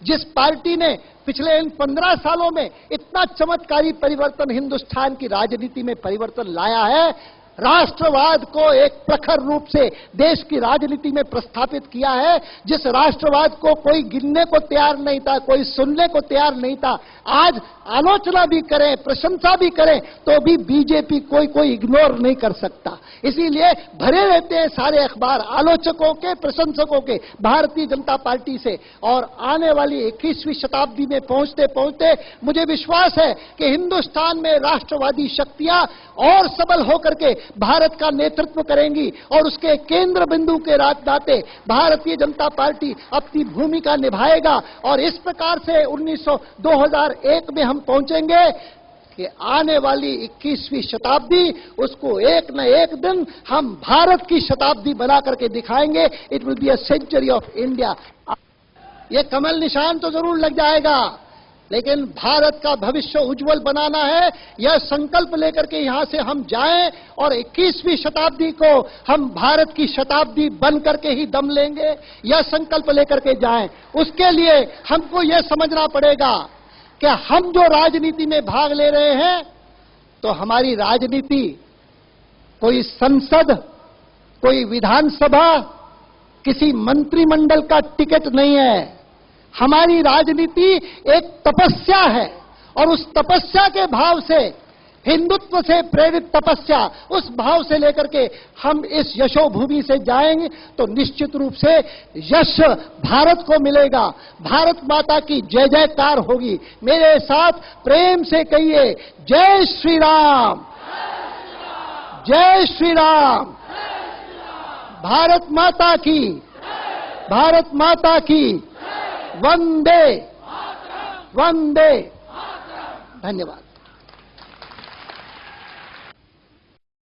जिस पार्टी ने पिछले इन 15 सालों में इतना चमत्कारी परिवर्तन हिंदुस्तान की राजनीति में परिवर्तन लाया है, राष्ट्रवाद को एक प्रखर रूप से देश की राजनीति में प्रस्थापित किया है, जिस राष्ट्रवाद को कोई गिनने को तैयार नहीं था, कोई सुनने को तैयार नहीं था, आज आलोचना भी करें, प्रशंसा भी करें, तो भी बीजेपी कोई इग्नोर नहीं कर सकता। इसीलिए भरे रहते हैं सारे अखबार आलोचकों के, प्रशंसकों के भारतीय जनता पार्टी से। और आने वाली 21वीं शताब्दी में पहुंचते पहुंचते मुझे विश्वास है कि हिंदुस्तान में राष्ट्रवादी शक्तियां और सबल होकर के भारत का नेतृत्व करेंगी, और उसके केंद्र बिंदु के नाते भारतीय जनता पार्टी अपनी भूमिका निभाएगा। और इस प्रकार से 2001 में हम पहुंचेंगे कि आने वाली 21वीं शताब्दी, उसको एक न एक दिन हम भारत की शताब्दी बना करके दिखाएंगे। It will be a century of India. ये कमल निशान तो जरूर लग जाएगा, लेकिन भारत का भविष्य उज्जवल बनाना है। यह संकल्प लेकर के यहां से हम जाएं और 21वीं शताब्दी को हम भारत की शताब्दी बन करके ही दम लेंगे। यह संकल्प लेकर के जाएं। उसके लिए हमको यह समझना पड़ेगा कि हम जो राजनीति में भाग ले रहे हैं, तो हमारी राजनीति कोई संसद, कोई विधानसभा, किसी मंत्रिमंडल का टिकट नहीं है। हमारी राजनीति एक तपस्या है, और उस तपस्या के भाव से, हिंदुत्व से प्रेरित तपस्या, उस भाव से लेकर के हम इस यशोभूमि से जाएंगे तो निश्चित रूप से यश भारत को मिलेगा। भारत माता की जय जयकार होगी। मेरे साथ प्रेम से कहिए, जय श्री राम, जय श्री राम। भारत माता की, भारत माता की वंदे वंदे। धन्यवाद।